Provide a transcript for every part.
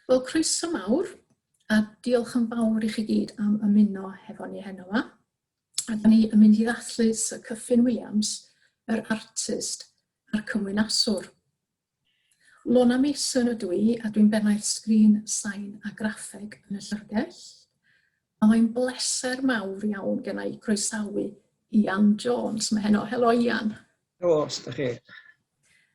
Wel, croeso mawr, a diolch yn fawr i chi gyd am ymuno hefo ni heno yma. A da ni yn mynd i ddathlu Sir Kyffin Williams, yr artist a'r Cymwynaswr. Lona Mason ydw i, a dwi'n bennaeth sgrin, sain a graffeg yn y llyfrgell. A mae'n bleser mawr iawn gen i croesawu Ian Jones. Mae heno. Helo, Ian. Helo, ydych chi?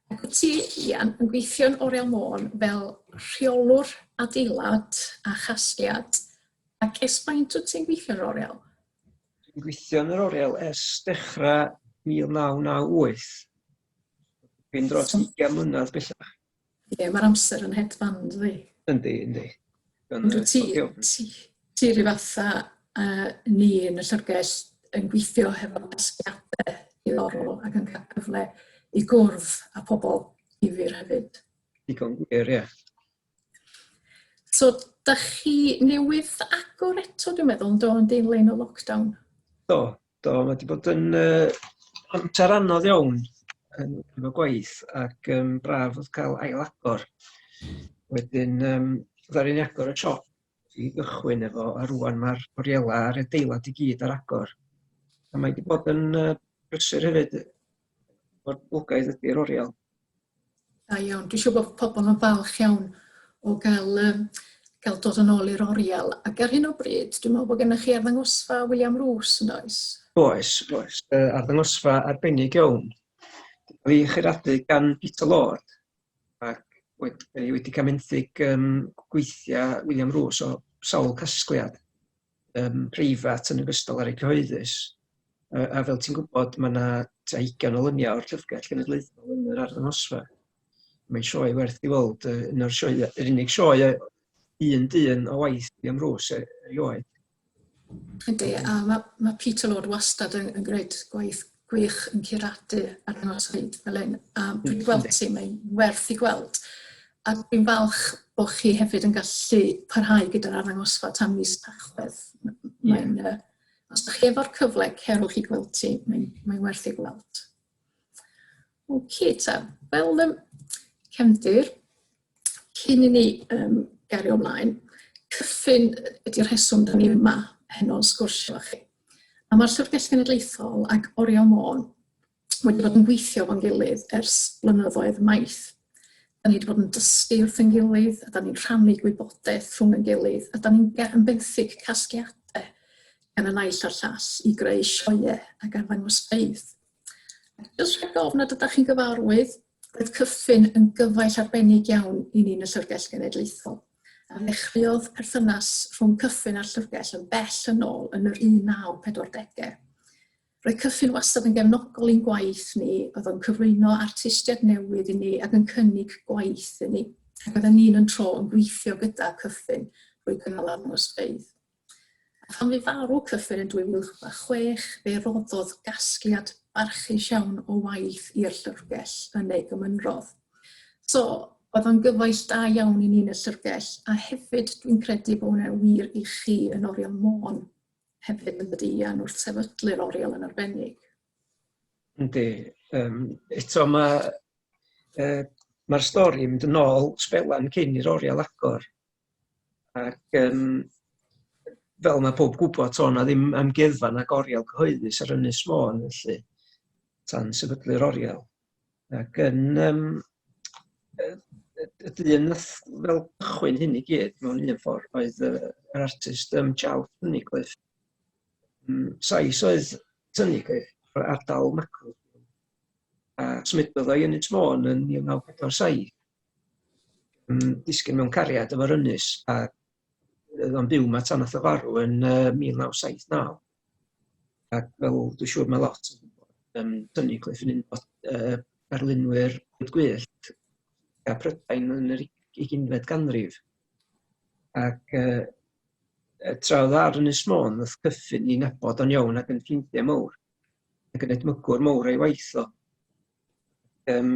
Ac wyt ti, Ian, yn gweithio'n Oriel Môn fel rheolwr adeilad a chasgliad. Ac esbaint wyt ti'n gweithio'n Oriel? Dwi'n gweithio yn yr Oriel ers dechrau 1998. Dwi'n dros 20 mlynedd bellach. Ie, mae'r amser yn hedfan, dwi. Yndi. Ond ti rhyw fatha ni yn y llyfrgell yn gweithio hefo casgliadau diddorol ac yn cael cyfle i gwrdd â pobl difyr hefyd. Digon gwir, ie. So, da chi newydd agor eto, dwi'n meddwl, yn dilyn o lockdown? Do, mae wedi bod yn amser anodd iawn yn efo gwaith ac braf oedd cael ail agor. Wedyn, ddari ni agor y siop i gychwyn efo, a rwan mae'r Oriela a'r adeilad i gyd ar agor. A mae wedi bod yn brysur hefyd o'r bwgaeth ydy'r Oriel. Da iawn, dwi'n siŵr bod pobl yn falch iawn o gael dod yn ôl i'r Oriel. Ac ar hyn o bryd, dwi'n meddwl bod gennych chi arddangosfa William Roos yn oes? Oes. Arddangosfa arbennig iawn. Wedi chyradu gan Peter Lord ac wedi cael menthyg gweithio William Roos o sawl casgliad preifat yn ogystal ar ei cyhoeddus. A fel ti'n gwybod, mae yna 20 o lyniau o'r llyfrgell genedlaethol yn yr arddangosfa. Mae'n sioe werth i weld yr unig sioe un dyn o waith William Roos erioed. Yndi, a mae Peter Lord wastad yn gwneud gwaith gwych yn curadu arddangosfeydd fel hyn. A dwi'n gweld ti, mae'n werth i gweld. A dwi'n falch bod chi hefyd yn gallu parhau gyda'r arddangosfa tan mis Tachwedd. Os ydych chi efo'r cyfle, cerwch i gweld ti, mae'n werth i gweld. Oce, ta. Fel cefndir, cyn i ni gario ymlaen, Cyffin ydy'r rheswm da ni yma heno sgwrsio chi. A mae'r Llyfrgell Genedlaethol ac Oriel Môn wedi bod yn gweithio fo'n gilydd ers blynyddoedd maith. Da ni wedi bod yn dysgu wrth yn gilydd, a da ni'n rhannu gwybodaeth rhwng yn gilydd, a da ni'n benthyg casgliadau gan y naill a'r llall i greu sioe ac arddangosfeydd. Jyst rhaid gofyn nad ydych chi'n gyfarwydd, roedd Cyffin yn gyfaill arbennig iawn i ni'n y Llyfrgell Genedlaethol. A ddechreuodd perthynas rhwng Cyffin a'r Llyfrgell yn bell yn ôl yn yr 1940au. Roedd Cyffin wastad yn gefnogol i'n gwaith ni, oedd yn cyflwyno artistiaid newydd i ni ac yn cynnig gwaith i ni. Ac oedden ni'n yn tro yn gweithio gyda Cyffin drwy gynnal arddangosfeydd. Pan fi farw Cyffin yn 2016, fe roddodd gasgliad barchus iawn o waith i'r llyfrgell yn ei gymynrodd. So, oedd o'n gyfaill da iawn i ni'n y llyfrgell, a hefyd dwi'n credu bod hwnna'n wir i chi yn Oriel Môn, hefyd yn dydi Ian wrth sefydlu'r Oriel yn arbennig. Yndi. Eto mae'r stori yn mynd yn ôl sbelan cyn i'r Oriel agor. Ac fel mae pob gwybod, o'na ddim amgueddfa nag Oriel cyhoeddus ar Ynys Môn, felly, tan sefydlu'r Oriel. Ac y dyn fel cychwyn hyn i gyd mewn un ffordd oedd yr artist Jawth Tunnicliffe. Sais oedd Tunnicliffe o'r ardal Macw. A symudiodd o i Ynys Môn yn 1947. Disgyn mewn cariad efo'r Ynys a oedd o'n byw ma tan nath o farw yn 1979. Ac fel dwi'n siŵr mae lot Tunnicliffe yn un o arlunwyr gwyllt a Prydain yn yr 20th ganrif. Ac tra oedd ar Ynys Môn, oedd Cyffin i'n nabod o'n iawn ac yn ffrindiau mawr. Ac yn edmygwr mawr ei waith o. Yn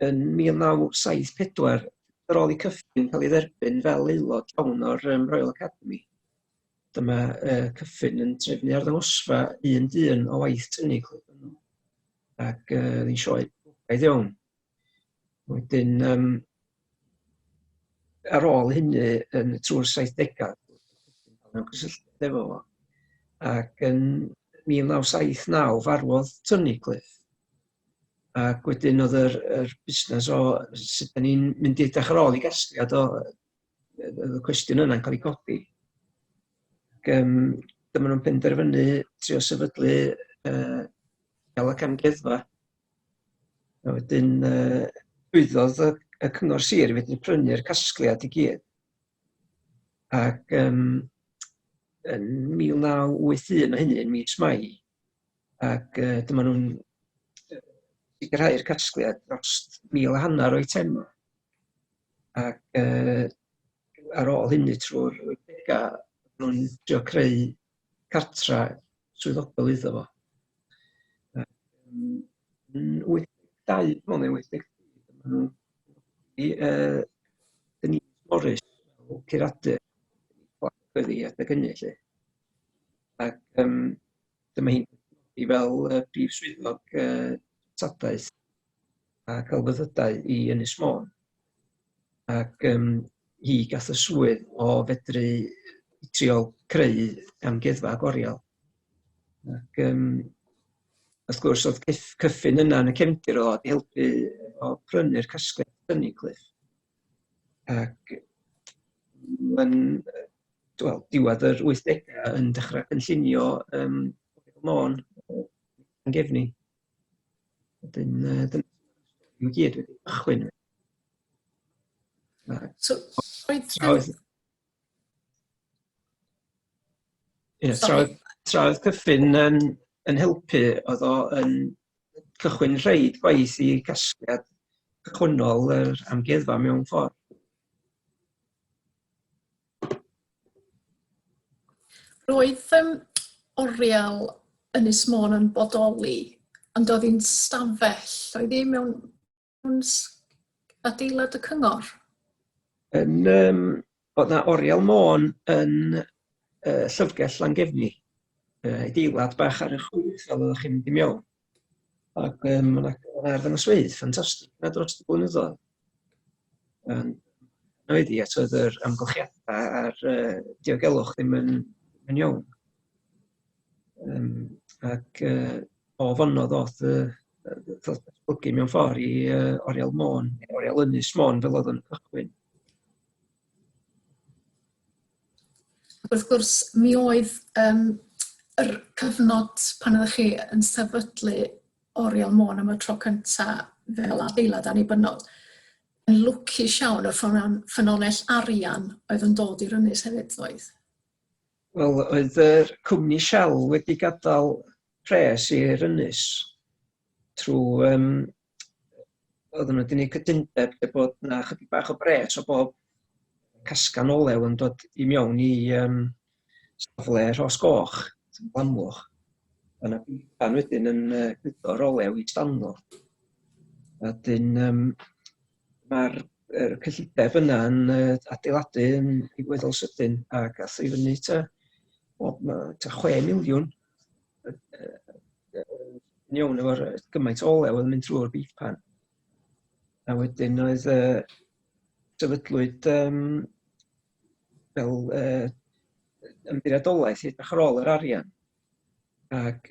1974, ar ôl i Cyffin cael ei dderbyn fel aelod llawn o'r Royal Academy. Dyma Cyffin yn trefnu arddangosfa un dyn o waith Tunnicliffe. Ac ddim sioe bwgaidd iawn. Wedyn, ar ôl hynny trwy'r 70au, mewn cysylltiad efo fo. Ac yn 1979 farwodd Cliff. Ac wedyn oedd yr busnes o sut da ni'n mynd i edrych ar ôl i gasgliad o y cwestiwn yna'n cael ei godi. Ac dyma nhw'n penderfynu trio sefydlu gael y camgeddfa. A wedyn dwyddodd y cyngor sir i wedyn prynu'r casgliad i gyd. Ac yn 1981 o hynny, yn mis Mai, ac dyma nhw'n sicrhau'r casgliad dros 1,500 o eitemau. Ac ar ôl hynny trwy'r 80au, nhw'n trio creu cartra swyddogol iddo fo. Yn 82, mewn 83, dyma nhw'n Denise Morris fel curadur wedi adeg hynny, lle. Ac dyma hi'n i fel brif swyddog tadaeth a celfyddydau i Ynys Môn. Ac hi gath y swydd o fedru trio creu amgueddfa agorial. Ac wrth gwrs oedd Kyffin yna yn y cefndir o i helpu o prynu'r casgliad Cliff. Ac yn diwedd yr 80au yn dechrau cynllunio Môn yn gefni. Wedyn dyna gyd wedi cychwyn. So, Traoedd Kyffin yn helpu, oedd o yn cychwyn rhaid gwaith i casgliad cychwynnol yr amgueddfa mewn ffordd. roedd oriel Ynys Môn yn bodoli, ond oedd hi'n stafell, oedd hi mewn adeilad y cyngor? Oedd na oriel Môn yn llyfrgell Llangefni, adeilad bach ar y chwith fel oeddech chi'n mynd i mewn. Ac yna arddangosfeydd ffantastig na dros y blynyddoedd. Na wedi, at oedd yr amgylchiadau a'r diogelwch ddim yn iawn. Ac o fonno ddoth datblygu mewn ffordd i oriel Môn, oriel Ynys Môn fel oedd yn cychwyn. Wrth gwrs, mi oedd yr cyfnod pan oeddech chi yn sefydlu oriel Môn am y tro cyntaf fel adeilad annibynnol, yn lwcus iawn o'r ffynonell arian oedd yn dod i'r ynys hefyd oedd? Wel, oedd yr cwmni Shell wedi gadael pres i'r ynys trwy oedden nhw wedi gwneud cytundeb bod yna chydig bach o bres o bob casgan olew yn dod i mewn i safle Rhos Goch, Glamwch. Yna pan wedyn yn gwydo'r olew i Stanlo. Wedyn mae'r cyllideb yna yn adeiladu yn weddol sydyn a gath ei fyny ta 6 miliwn yn iawn efo'r gymaint o olew oedd yn mynd trwy'r beef pan. A wedyn oedd sefydlwyd fel ymddiriedolaeth i edrych ar ôl yr arian. Ac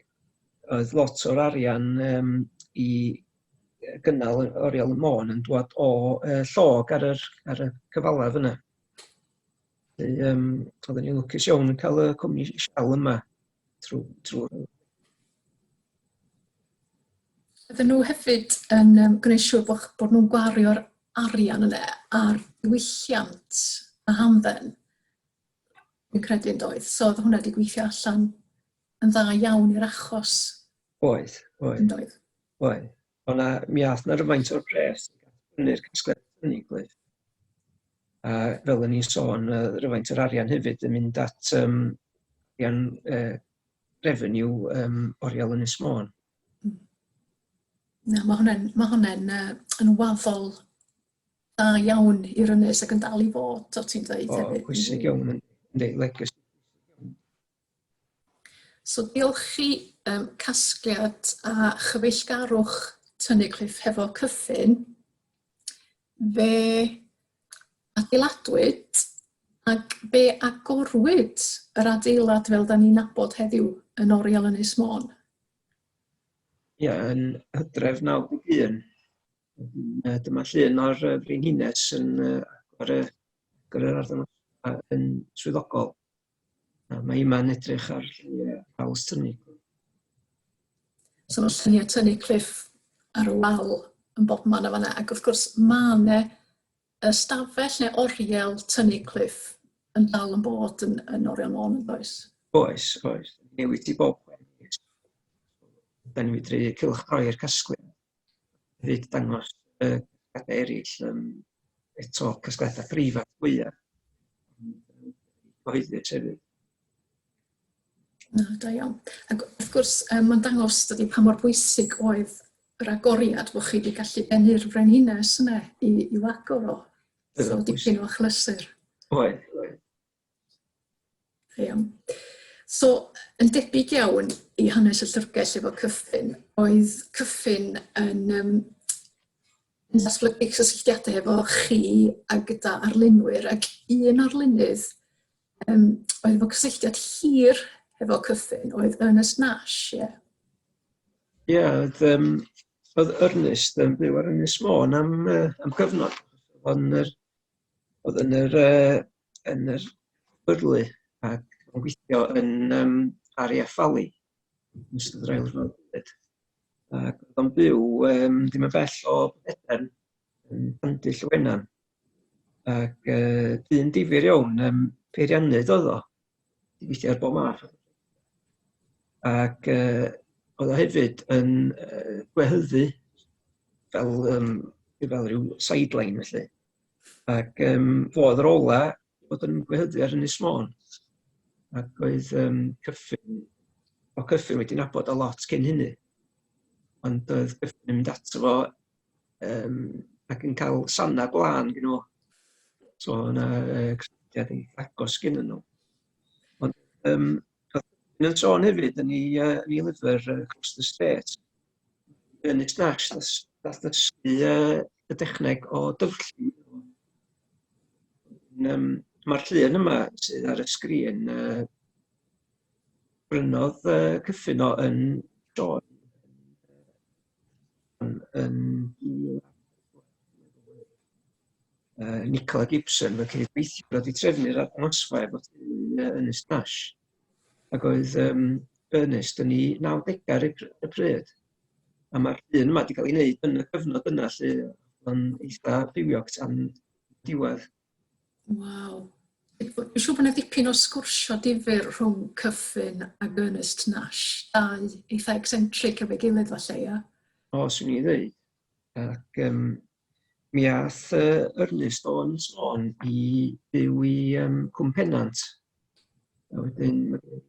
oedd lot o'r arian i gynnal oriel y Môn yn dod o llog ar y cyfalaf yna. Oedden ni'n lwcus iawn yn cael y cwmni Shell yma trwy. Oedden nhw hefyd yn gwneud siŵr bod nhw'n gwario'r arian yna ar diwylliant a hamdden. Dwi'n credu'n doedd. So oedd hwnna wedi gweithio allan yn dda iawn i'r achos. Oedd. Oedd. Mi ath na ryfaint o'r pres yn yr casgliad Cliff. A fel yn ni'n sôn, ryfaint o'r arian hefyd yn mynd at arian revenue oriel Ynys Môn. Mae hwnna'n yn waddol da iawn i'r ynys ac yn dal i fod, o ti'n dweud hefyd. Pwysig iawn yn dweud legacy. So diolch i casgliad a chyfeillgarwch Cliff hefo Kyffin, fe adeiladwyd ac be agorwyd yr adeilad fel da ni'n nabod heddiw yn oriel Ynys Môn? Ia, yn Hydref 91. Dyma llun o'r Frenhines yn yr ardal yn swyddogol. Mae yma'n edrych ar haws tynnu. So mae'r lluniau tynnu cliff ar y wal yn bob man o fanna. Ac wrth gwrs mae yna ystafell neu oriel tynnu cliff yn dal yn bod yn oriel Môn yn does? Oes. Newid i bob mis. Da ni wedi cylchroi'r casgliad. Fyd dangos casgliadau eraill, eto casgliadau preifat fwyaf. Cyhoeddus hefyd. Da iawn. Ac wrth gwrs, mae'n dangos dydy pa mor bwysig oedd yr agoriad bod chi wedi gallu bennu'r Frenhines yna i wagor o. So dipyn o achlysur. Oedd. Da iawn. So, yn debyg iawn i hanes y llyfrgell efo Cyffin, oedd Cyffin yn datblygu cysylltiadau efo chi a gyda arlunwyr, ac un arlunydd oedd efo cysylltiad hir efo Cyffin, oedd Ernest Nash, ie? Ie, oedd Ernest yn byw ar Ynys Môn am gyfnod. Oedd yn yr byrlu ac yn gweithio yn RAF Valley, yn ystod yr ail ryfel. Ac oedd o'n byw ddim yn bell o Eden, yn Bandyll Wenan. Ac dyn difyr iawn, peiriannydd oedd o, wedi gweithio ar bob math. Ac oedd o hefyd yn gwehyddu fel rhyw sideline felly. Ac fo oedd yr ola bod yn gwehyddu ar Ynys Môn. Ac oedd Cyffin wedi nabod a lot cyn hynny. Ond oedd Cyffin yn mynd ato fo ac yn cael sana blaen gyda nhw. So yna cysylltiad yn agos gyda nhw. Ond oedd yn sôn hefyd yn ei lyfr Across the Strait. Ernest Nash dath ddysgu y dechneg o dyfrllu. Mae'r llun yma sydd ar y sgrin brynodd Cyffin o yn Sion yn Nicola Gibson, fe cydweithio wedi trefnu'r arddangosfa efo Ernest Nash. Ac oedd Ernest yn ei 90 ar y pryd. A mae'r llun yma wedi cael ei wneud yn y cyfnod yna lle o'n eitha bywiog tan diwedd. Waw. Dwi'n siŵr bod yna dipyn o sgwrsio difyr rhwng Cyffin ac Ernest Nash. Dau eitha eccentric efo'i gilydd falle, ia? O, swn i ddweud. Ac mi ath Ernest o'n sôn i byw i Cwm Pennant. A wedyn,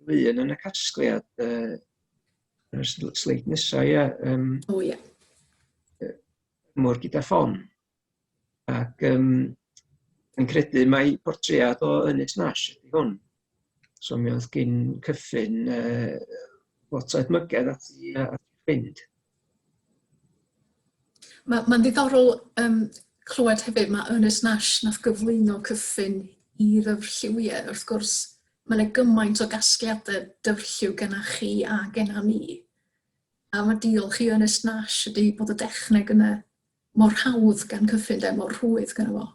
mae yn y casgliad, yr sleid nesaf, ia. O, ia. Mor gyda ffon. Ac yn credu mai portread o Ernest Nash ydy hwn. So mi oedd gen Cyffin lot o edmygedd at ei ffrind. Mae'n ddiddorol clywed hefyd, mae Ernest Nash nath gyflwyno Cyffin i ddyfrlliwiau. Wrth gwrs, mae'n gymaint o gasgliadau dyfrlliw genna chi a genna ni. A mae diolch i Ernest Nash ydy bod y dechneg yna mor hawdd gan Cyffin, mor rhwydd genna fo.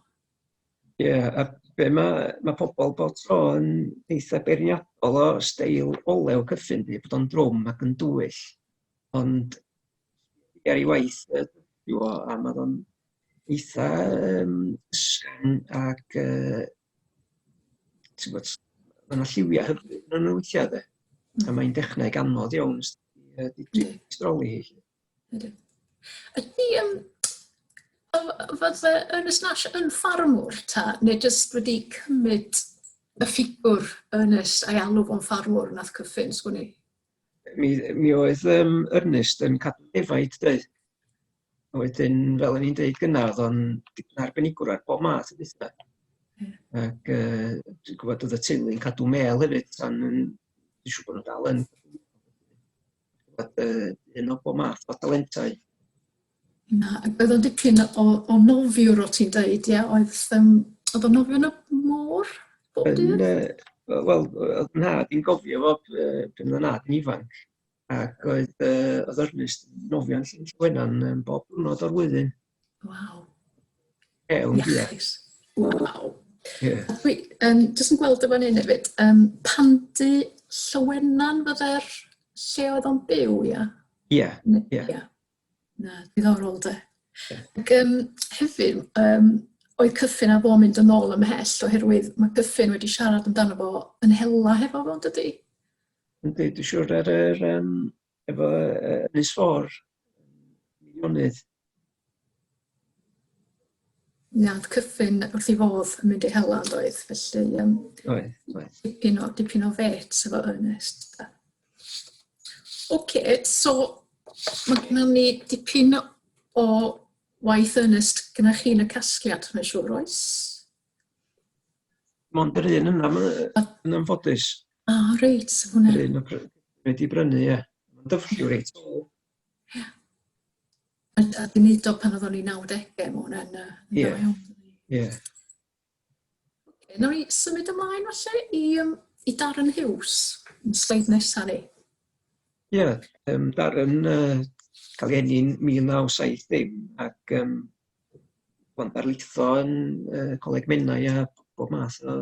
Ie, a be mae pobl bod tro yn eitha beirniadol o steil olew Cyffin, bod o'n drwm ac yn dwyll. Ond ar ei waith a mae o'n eitha ysgan ac mae yna lliwiau hyfryd yn y weithiau. A mae'n dechneg anodd iawn di stroli hi. Fod Ernest Nash yn ffarmwr ta, neu jyst wedi cymryd y ffigwr Ernest a'i alw fo'n ffarmwr nath Cyffin sgwni? Mi oedd Ernest yn cadw defaid, dweud. A wedyn, fel o'n i'n dweud gyna, oedd o'n arbenigwr ar bob math o bethau. Ac dwi'n gwybod oedd y teulu'n cadw mel hefyd, tan dwi'n siŵr bod nhw dal yn un o bob math o talentau. Na, ac oedd o'n dipyn o nofiwr o ti'n dweud, ia? Oedd Oedd o'n nofio yn y môr bob dydd? Wel, oedd nhad i'n gofio fo pan oedd nhad yn ifanc. Ac oedd Ernest yn nofio'n Cymwynan bob diwrnod o'r flwyddyn. Waw. Ewn dia. Iachus. Waw. Ie. Dwi jyst yn gweld efo hyn hefyd, Pandy Llywelyn fydde'r lle oedd o'n byw, ia? Ie. Ie. Na, diddorol de. Ie. Ac hefyd, oedd Cyffin a fo mynd yn ôl ymhell oherwydd mae Cyffin wedi siarad amdano fo yn hela hefo fo, dydy? Yndi, dwi'n siŵr efo Ynys Fôr, milionydd. Ia, oedd Cyffin wrth i fodd yn mynd i hela, doedd, felly Oedd. dipyn o fet efo Ernest. Oce, so mae gennym ni dipyn o waith Ernest gyda chi yn y casgliad, mae'n siŵr oes? Mond yr un yna, yn anffodus. Reit, hwnna. Yr un wedi brynu, ie. Mae'n dyfrliw reit. A di wneud o pan oedd o'n i 90au, mae hwnna'n dda iawn. Ie. Nawr i symud ymlaen falle i Darren Hughes, yn sleid nesaf ni. Ie, Darren cael ei enni'n 1970 ac o'n darlitho yn Coleg Menai a bob math o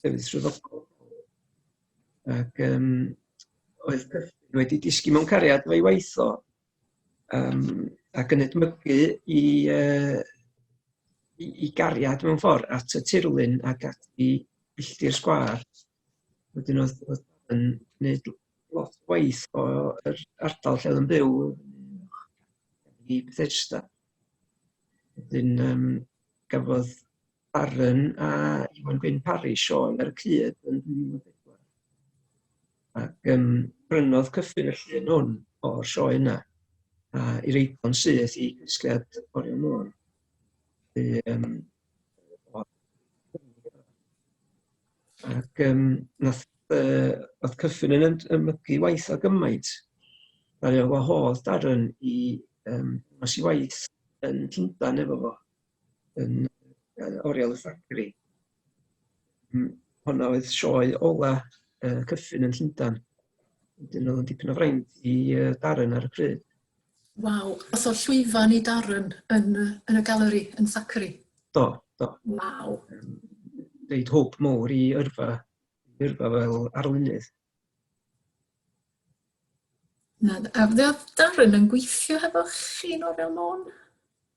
defnydd swyddogol. Ac oedd Cyffin wedi disgu mewn cariad efo'i waith o ac yn edmygu i gariad mewn ffordd at y tirlun ac at i billtir sgwâr. Wedyn oedd yn gwneud lot o waith o'r ardal lle oedd yn byw i Bethesda. Wedyn gafodd Darren a Iwan Gwyn Parish o'i ar y cyd yn 2004. Ac brynodd Cyffin y llun hwn o'r sioe yna i reid o'n syth i gysgliad Oriel Môn. Ac oedd Cyffin yn ymygu waith o gymaint. Ddaru o wahodd Darren i mas i waith yn Llundain efo fo, yn Oriel y Ffacri. Honna oedd sioe ola Cyffin yn Llundain. Wedyn oedd yn dipyn o fraint i Darren ar y pryd. Waw, oedd o llwyfan i Darren yn y galeri yn Thackeray? Do. Waw. Deud hwb mowr i yrfa fel arlunydd. A oedd Darren yn gweithio hefo chi'n Oriel Môn?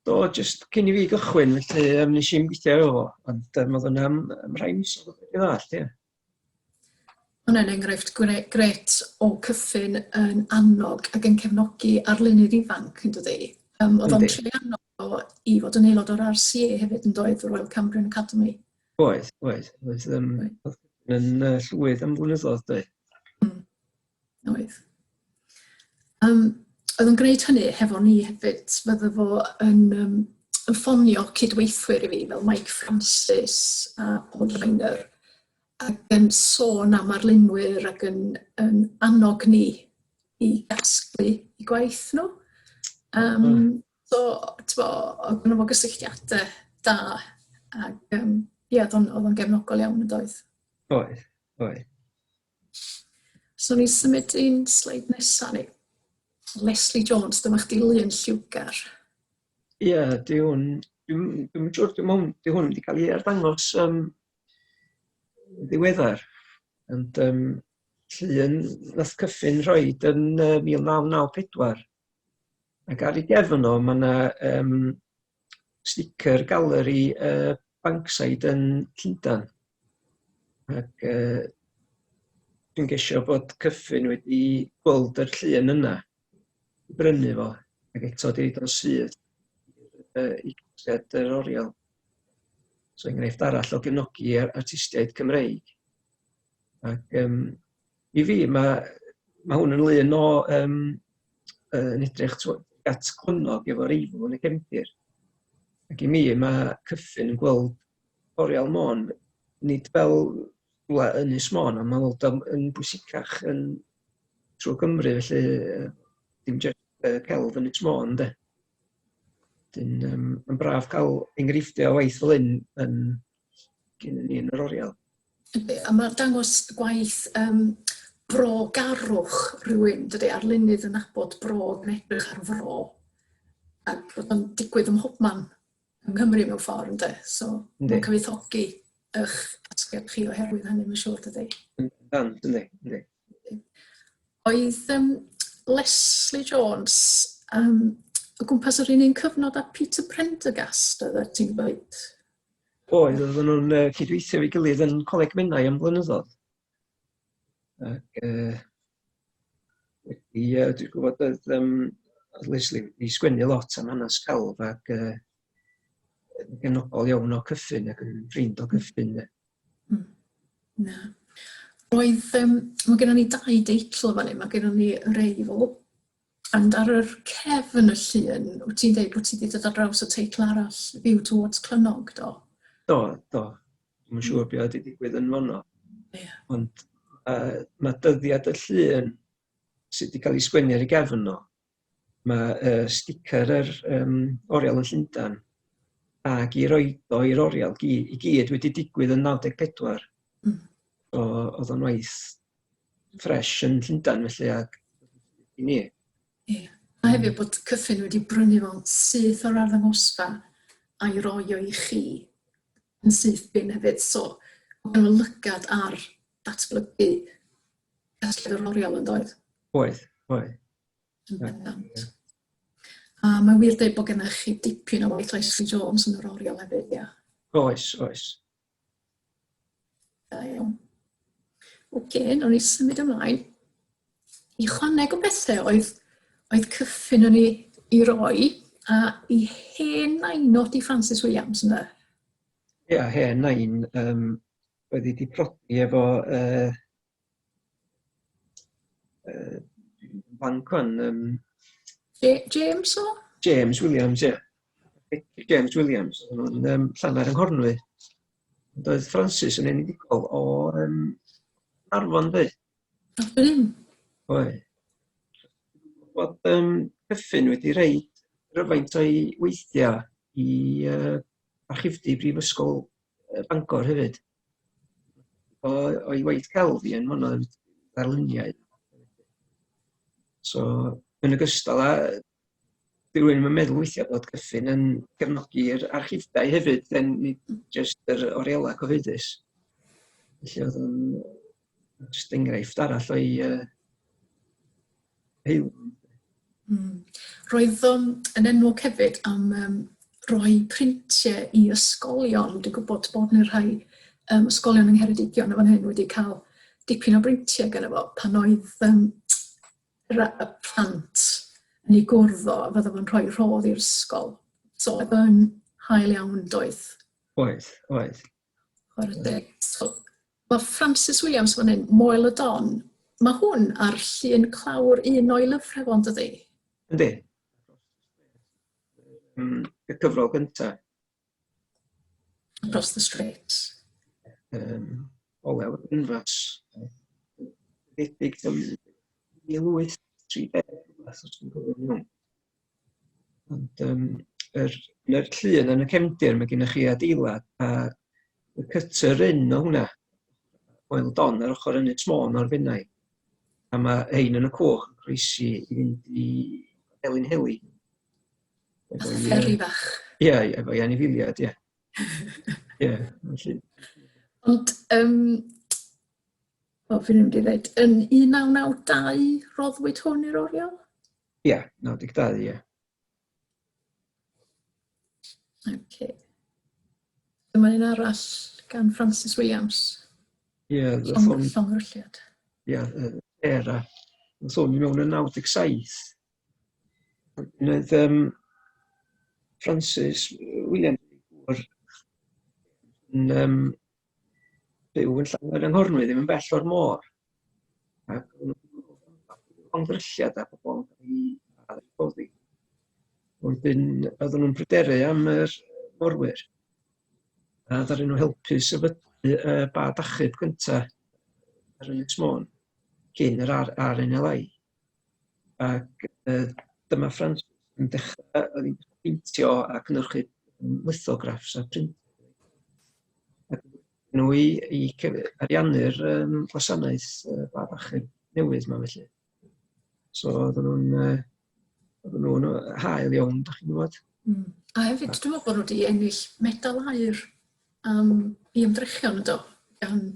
Do, jyst cyn i fi gychwyn, felly nes i'n gweithio efo fo, ond oedd yna am rhai misoedd o ddall, ie. Hwna'n enghraifft gret o Cyffin yn annog ac yn cefnogi arlunydd ifanc, yn dydi? Oedd o'n trwy annog i fod yn aelod o'r RCA hefyd yn doedd, Royal Cambrian Academy. Oedd. Yn llwydd am flynyddoedd, dweud. Oedd. Oedd yn gwneud hynny hefo ni hefyd, fydde fo yn ffonio cydweithwyr i fi, fel Mike Francis a Paul Reiner, ac yn sôn am arlunwyr ac yn annog ni i gasglu i gwaith nhw. So, oedd yna fo gysylltiadau da, ac oedd o'n gefnogol iawn yn doedd. Oedd. So ni symud i'n sleid nesaf ni. Leslie Jones, dyma chdi lun lliwgar. Ie, dwi'n siŵr di hwn wedi cael ei arddangos ddiweddar. Ond llun nath Cyffin roed yn 1994. Ac ar ei gefn o, mae yna sticker galeri Bankside yn Llundain. Ac dwi'n gesio bod Cyffin wedi gweld yr llun yna i brynu fo, ac eto di reid o'n syth i gysgliad yr Oriel. So enghraifft arall o gefnogi artistiaid Cymreig. Ac i fi, mae hwn yn lun o yn edrych at cwnog efo'r eifl yn y cefndir. Ac i mi, mae Cyffin yn gweld Oriel Môn, nid fel Ynys Môn, ond mae'n gweld yn bwysicach trwy Gymru, felly dim jyst celf Ynys Môn, de. Yn braf cael enghreifftiau o waith fel hyn gyn ni yn yr oriel. A mae'n dangos gwaith brogarwch rhywun, dydy, arlunydd yn abod brog yn edrych ar fro. Ac bod o'n digwydd ym mhobman yng Nghymru mewn ffordd, ynddo. So, mae'n cyfoethogi eich asgell chi oherwydd hynny, mae'n siŵr, dydy. Ynddi. Oedd Leslie Jones o gwmpas yr un cyfnod a Peter Prendergast, oedd ti'n gweud? Oedd, oedden nhw'n cydweithio fi gilydd yn Coleg Menai am blynyddoedd. Ac dwi'n gwybod oedd Leslie wedi sgwennu lot am hanes celf ac genogol iawn o Kyffin ac yn ffrind o Kyffin. Na. Roedd, mae gennym ni 2 deitl fan hyn, mae gennym ni Reifl, and ar yr cefn y llun, wyt ti'n dweud bod ti wedi dod ar draws y teitl arall, View Towards Clunog, do? Do. Mae'n siŵr beth wedi digwydd yn fanno. Ond mae dyddiad y llun sydd wedi cael ei sgwennu ar ei gefn o. Mae sticer yr oriel yn Llundain ac i roed o i'r oriel i gyd wedi digwydd yn 94. So, oedd o'n waith ffres yn Llundain felly ac i ni. A hefyd bod Kyffin wedi brynu fo'n syth o'r arddangosfa a'i roi o i chi yn syth bin hefyd. So, oedd yn lygad ar datblygu casgliad yr oriel yn doedd? Oedd. Yn bendant. A mae'n wir dweud bod gennych chi dipyn o waith Leslie Jones yn yr oriel hefyd, ia? Oes. Da iawn. Oce, nawr ni symud ymlaen. I chwaneg o bethau oedd Kyffin yn ei roi a i hen nain o di Francis Williams yna. Ia, hen nain oedd wedi prodi efo Fancon. James o? James Williams, ie. James Williams, oedd nhw'n Llaner yng Nghornwy. Oedd Francis yn unidigol o Arfon fi. Arfon hyn? Oedd. Bod Kyffin wedi reid rhyfaint o'i weithiau i archifdy Brifysgol Bangor hefyd. O'i waith celf i yn fanno ddarluniau. So, yn ogystal â, rwy'n meddwl weithiau bod Kyffin yn gefnogi'r archifdau hefyd, yn nid jyst yr oriela cyhoeddus. Felly oedd yn just enghraifft arall o'i heil. Roedd yn enwog hefyd am roi printiau i ysgolion. Dwi'n gwybod bod yna rhai ysgolion yng Ngheredigion yn fan hyn wedi cael dipyn o brintiau gyda fo pan oedd y plant yn ei gwrdd o, fydda fo'n rhoi rhodd i'r ysgol. So, oedd yn hael iawn doedd. Oedd. So, mae Francis Williams fan hyn, Moel y Don, mae hwn ar llun clawr un o'i lyfrau fo'n dydi? Yndi. Y cyfrol gyntaf. Across the Straits. Olew yn fas. Dedig 1830, os dwi'n gofyn nhw. Ond yn yr llun yn y cefndir, mae gennych chi adeilad, a y cytyr un o hwnna, Moel Don ar ochr Ynys Môn o'r Fennau. A mae hein yn y coch yn croesi i fynd i Elin Heli. Ferri bach. Ie, efo i anifiliad, ie. Ond, fi'n mynd i ddweud, yn 1992 roddwyd hwn i'r oriel? Ie, 92, ie. Ok. Dyma un arall gan Francis Williams. Ie, Llongrylliad. Ie, era. Oedd hwn i mewn yn 97. Oedd Francis Williams yn byw yn Llaner yng Nghornwy, ddim yn bell o'r môr. Ac o'n grylliad a pobl i addysgoddi. Wedyn, oedden nhw'n pryderu am yr morwyr. A ddaru nhw helpu sefydlu bad achub gyntaf ar Ynys Môn, cyn yr RNLI. Ac dyma Francis Yn dechrau, oedd hi'n peintio a cynhyrchu lithographs a print. Nhw i ariannu'r gwasanaeth bach newydd yma felly. So oedden nhw'n hael iawn, da chi'n gwybod. A hefyd, dwi'n meddwl bod nhw wedi ennill medal aur i ymdrechion ydo.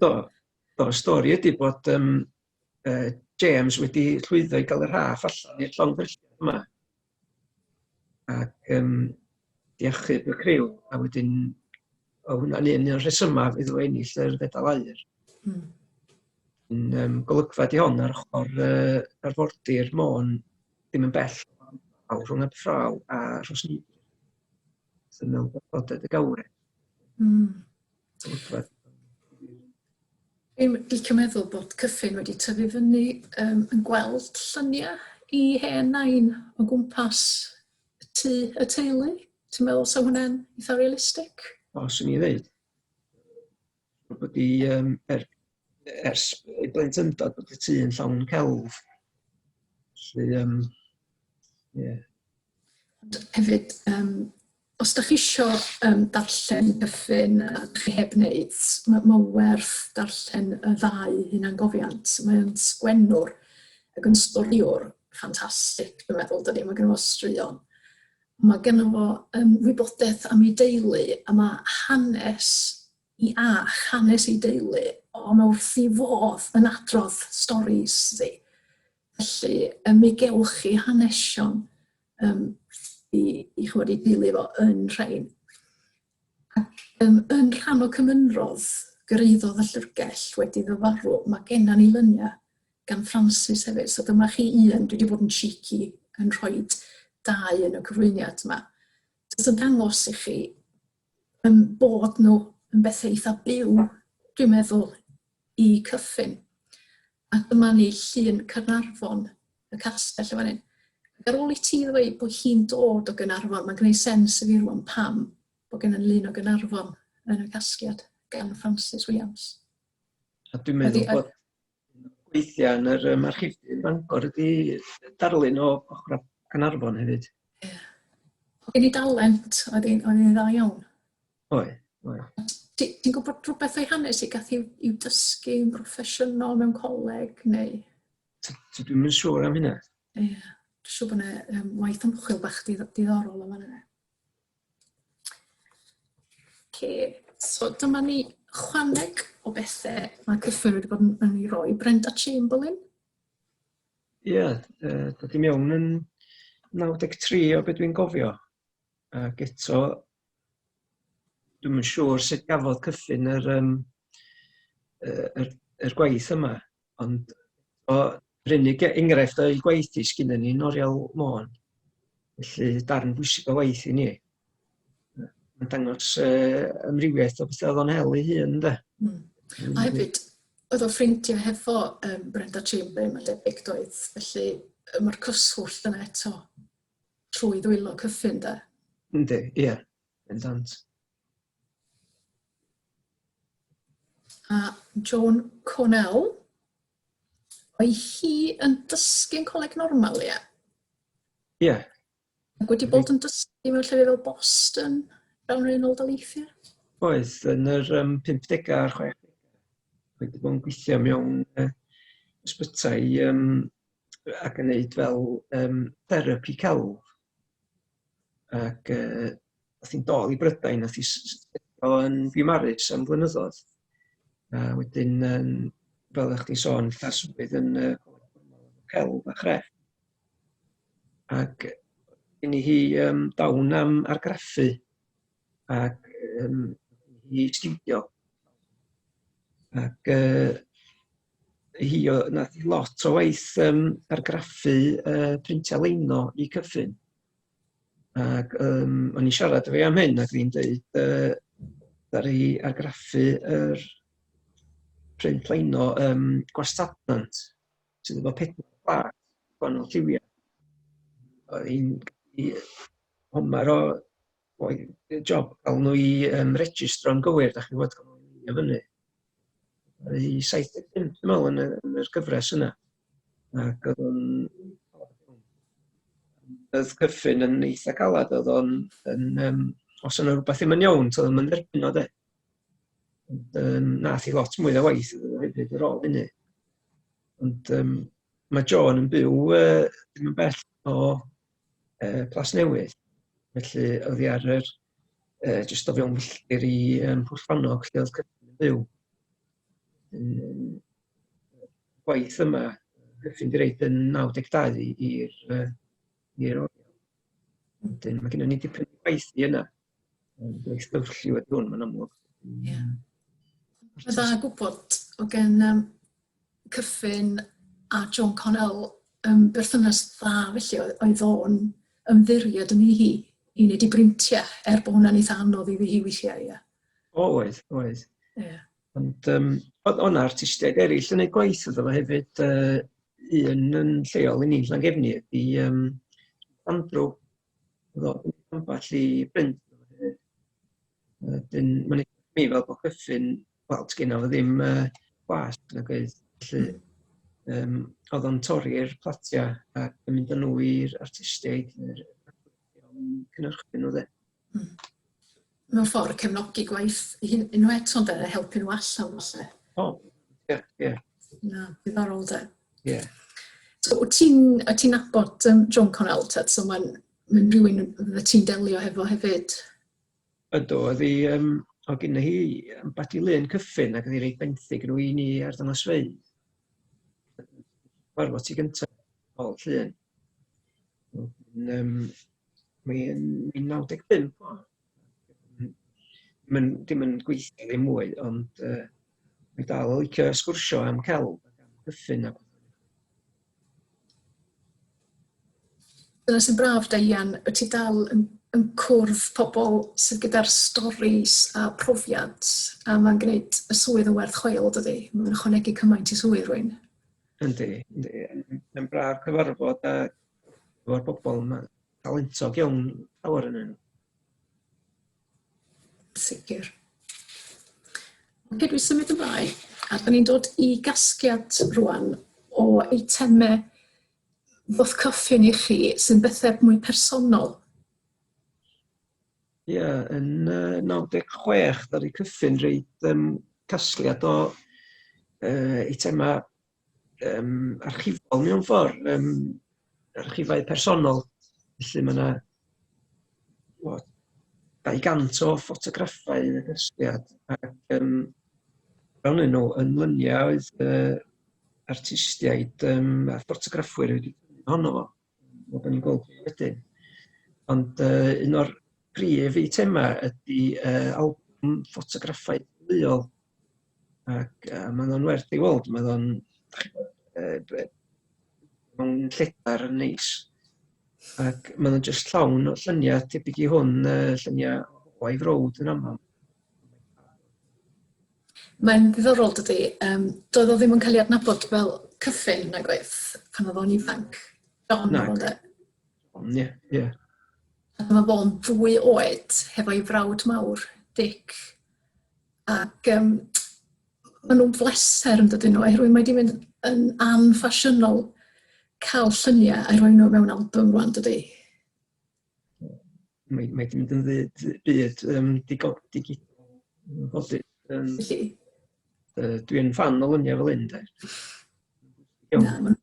Do, stori ydy bod James wedi llwyddo i gael yr raff allan i'r llongddrylliad yma. Ac di achub y criw, a wedyn o hwnna'n un o'r rhesymau fydd o ennill yr fedal aur. Yn golygfa di hon ar ochr arfordir Môn, ddim yn bell rhwng Aberfraw a Rhosnif. Sy'n mewn bod y gawr. Dwi'n licio meddwl bod Kyffin wedi tyfu fyny yn gweld lluniau i hen nain o gwmpas y teulu. Ti'n meddwl sa hwnna'n eitha realistig? O, swn i ddeud. Bod i ers ei blentyndod bod y tŷ yn llawn celf. Felly, ie. Hefyd, os da chi isio darllen Kyffin a chi heb wneud, mae werth darllen y ddau hunangofiant. Mae'n sgwennwr ac yn storiwr ffantastig, dwi'n meddwl, dydy. Mae gen fo straeon. Mae gen fo wybodaeth am ei deulu, a mae hanes ei deulu, o mae wrth i fodd yn adrodd storis ddi. Felly, mi gewch chi hanesion i chwyd i deulu fo yn rhain. Yn rhan o Cymynrodd, gyrhaeddodd y llyfrgell wedi ddyfarw, mae genna ni lyniau gan Francis hefyd. So dyma chi un, dwi wedi bod yn cheeky yn rhoi dau yn y cyflwyniad yma. Jyst yn dangos i chi bod nhw yn bethau eitha byw, dwi'n meddwl, i Kyffin. A dyma ni llun Caernarfon, y castell yma ni. Ar ôl i ti ddweud bod hi'n dod o Gaernarfon, mae'n gwneud sens i fi rwan pam bod gen yn lun o Gaernarfon yn y casgliad gan Francis Williams. A dwi'n meddwl bod gweithiau yn yr archifdir Bangor ydi darlun o ochr Gaernarfon hefyd. Ie. Oedd gen i dalent, oedd hi'n dda iawn. Oe. Ti'n gwybod rhywbeth o'i hanes i gath i'w dysgu yn broffesiynol mewn coleg neu? Dwi'n mynd siŵr am hynna. Ie, dwi'n siŵr bod yna waith ymchwil bach diddorol am hynny. So dyma ni chwaneg o bethau mae Kyffin wedi bod yn ei roi. Brenda Chamberlain? Ie, dod i mewn yn 93 o beth dwi'n gofio. Ac eto, dwi'n mynd siŵr sut gafodd Kyffin yr gwaith yma. Ond yr unig enghraifft o'i gwaith i sgynnon ni Noriel Môn. Felly darn bwysig o waith i ni. Mae'n dangos ymrywiaeth o bethau oedd o'n hel ei hun, da. A hefyd, oedd o ffrindiau hefo Brenda Chamberlain, mae'n debyg doedd. Felly mae'r cyswllt yna eto trwy ddwylo Kyffin, da. Yndi, ie, yn dant. A Joan Cornell, oedd hi yn dysgu'n coleg normal, ie? Ie. Ac wedi bod yn dysgu mewn llefydd fel Boston, rawn yr unol daleithio? Oedd, yn yr 50au a'r 60au. Wedi bod yn gweithio mewn ysbytai ac yn gwneud fel therapi celf. Ac oedd hi'n dol i Brydain, oedd hi'n yn Fiwmaris am flynyddoedd. A wedyn, fel ydych chi'n sôn, llarswydd yn celf a chreff. Ac gen i hi dawn am argraffu ac hi stiwdio. Ac hi nath lot o waith argraffu printiau leino i Kyffin. Ac o'n i siarad efo am hyn ac fi'n dweud dar i argraffu yr print leino gwastadnant sydd efo 4 plat gwahanol lliwiau. Oedd hi'n homar o job gael nhw i registro'n gywir, da chi'n fod gael nhw i fyny. Oedd hi 75, dwi'n meddwl, yn yr gyfres yna. Ac oedd o'n oedd Kyffin yn eitha galad, oedd o'n, os yna rhywbeth ddim yn iawn, so oedd o'n dderbyn o de. Nath i lot mwy o waith hefyd ar ôl hynny. Ond mae John yn byw ddim yn bell o Plasnewydd, felly oedd hi ar yr jyst o fewn milltir i Pwllfannog lle oedd Kyffin yn byw. Gwaith yma, Kyffin di reid yn 92 i'r oriel. Wedyn mae gennym ni dipyn o gwaith i yna. Gwaith dywlliw wedi hwn, mae'n amlwg. Mae dda gwybod o gen Kyffin a John Connell berthynas dda felly oedd o'n ymddiried yn hi i wneud i brintiau bod hwnna'n eitha anodd i hi weithiau. Oedd. Ond oedd o'na artistiaid eraill yn ei gwaith oedd o hefyd un yn lleol i ni Llangefni ydi Andrew. Oedd o'n amball i brint. Wedyn mae'n ei mi fel bod Kyffin, wel, sgynno fo ddim gwas nag oedd. Felly oedd o'n torri'r platia ac yn mynd â nhw i'r artistiaid cynhyrchu nhw de. Mewn ffordd cefnogi gwaith unwaith eto de, helpu nhw allan falle. Ie. Diddorol de. Ie. So, wyt ti'n nabod John Connell, so mae'n rhywun y ti'n delio hefo hefyd? Ydw, oedd hi, o gynna hi ambell i lun Kyffin ac oedd hi reit benthyg nhw i ni ar ddangosfeydd. Farfod ti gyntaf ôl llun. Mae'n 95 o. Dim yn gweithio ddim mwy, ond mae dal o licio sgwrsio am celf ac am Kyffin. Dyna sy'n braf da Ian, wyt ti dal yn cwrdd pobl sydd gyda'r storis a profiad a mae'n gwneud y swydd yn werth chweil, dydy? Mae'n ychwanegu cymaint i swydd rwy'n. Yndi. Mae'n braf cyfarfod efo'r bobl yma talentog iawn llawer yn nhw. Sicr. Dwi symud ymlaen, a da ni'n dod i gasgliad rwan o eitemau ddoth Kyffin i chi sy'n bethau mwy personol. Ie, yn 96, ddaru Kyffin reid casgliad o eitemau archifol mewn ffordd, archifau personol. Felly mae yna 200 o ffotograffau yn y casgliad. Ac fewn nhw yn lyniau oedd artistiaid a ffotograffwyr wedi honno fo. Bod ni'n gweld wedyn. Ond un o'r prif eitemau ydy albwm ffotograffau leol. Ac mae'n o'n werth i weld. Mae'n mewn lledar yn neis. Ac mae'n jyst llawn o lluniau tebyg i hwn, lluniau o ei frowd yn aml. Mae'n ddiddorol dydy. Doedd o ddim yn cael ei adnabod fel Kyffin nag oedd pan oedd o'n ifanc. John oedd e. Ie. A mae fo'n 2 oed hefo'i frawd mawr, Dick. Ac maen nhw'n bleser yn dydyn nhw, oherwydd mae wedi mynd yn anffasiynol cael lluniau a rhoi nhw mewn album rwan, dydy? Mae wedi mynd yn byd digidol. Dwi'n fan o lyniau fel hyn, de. Maen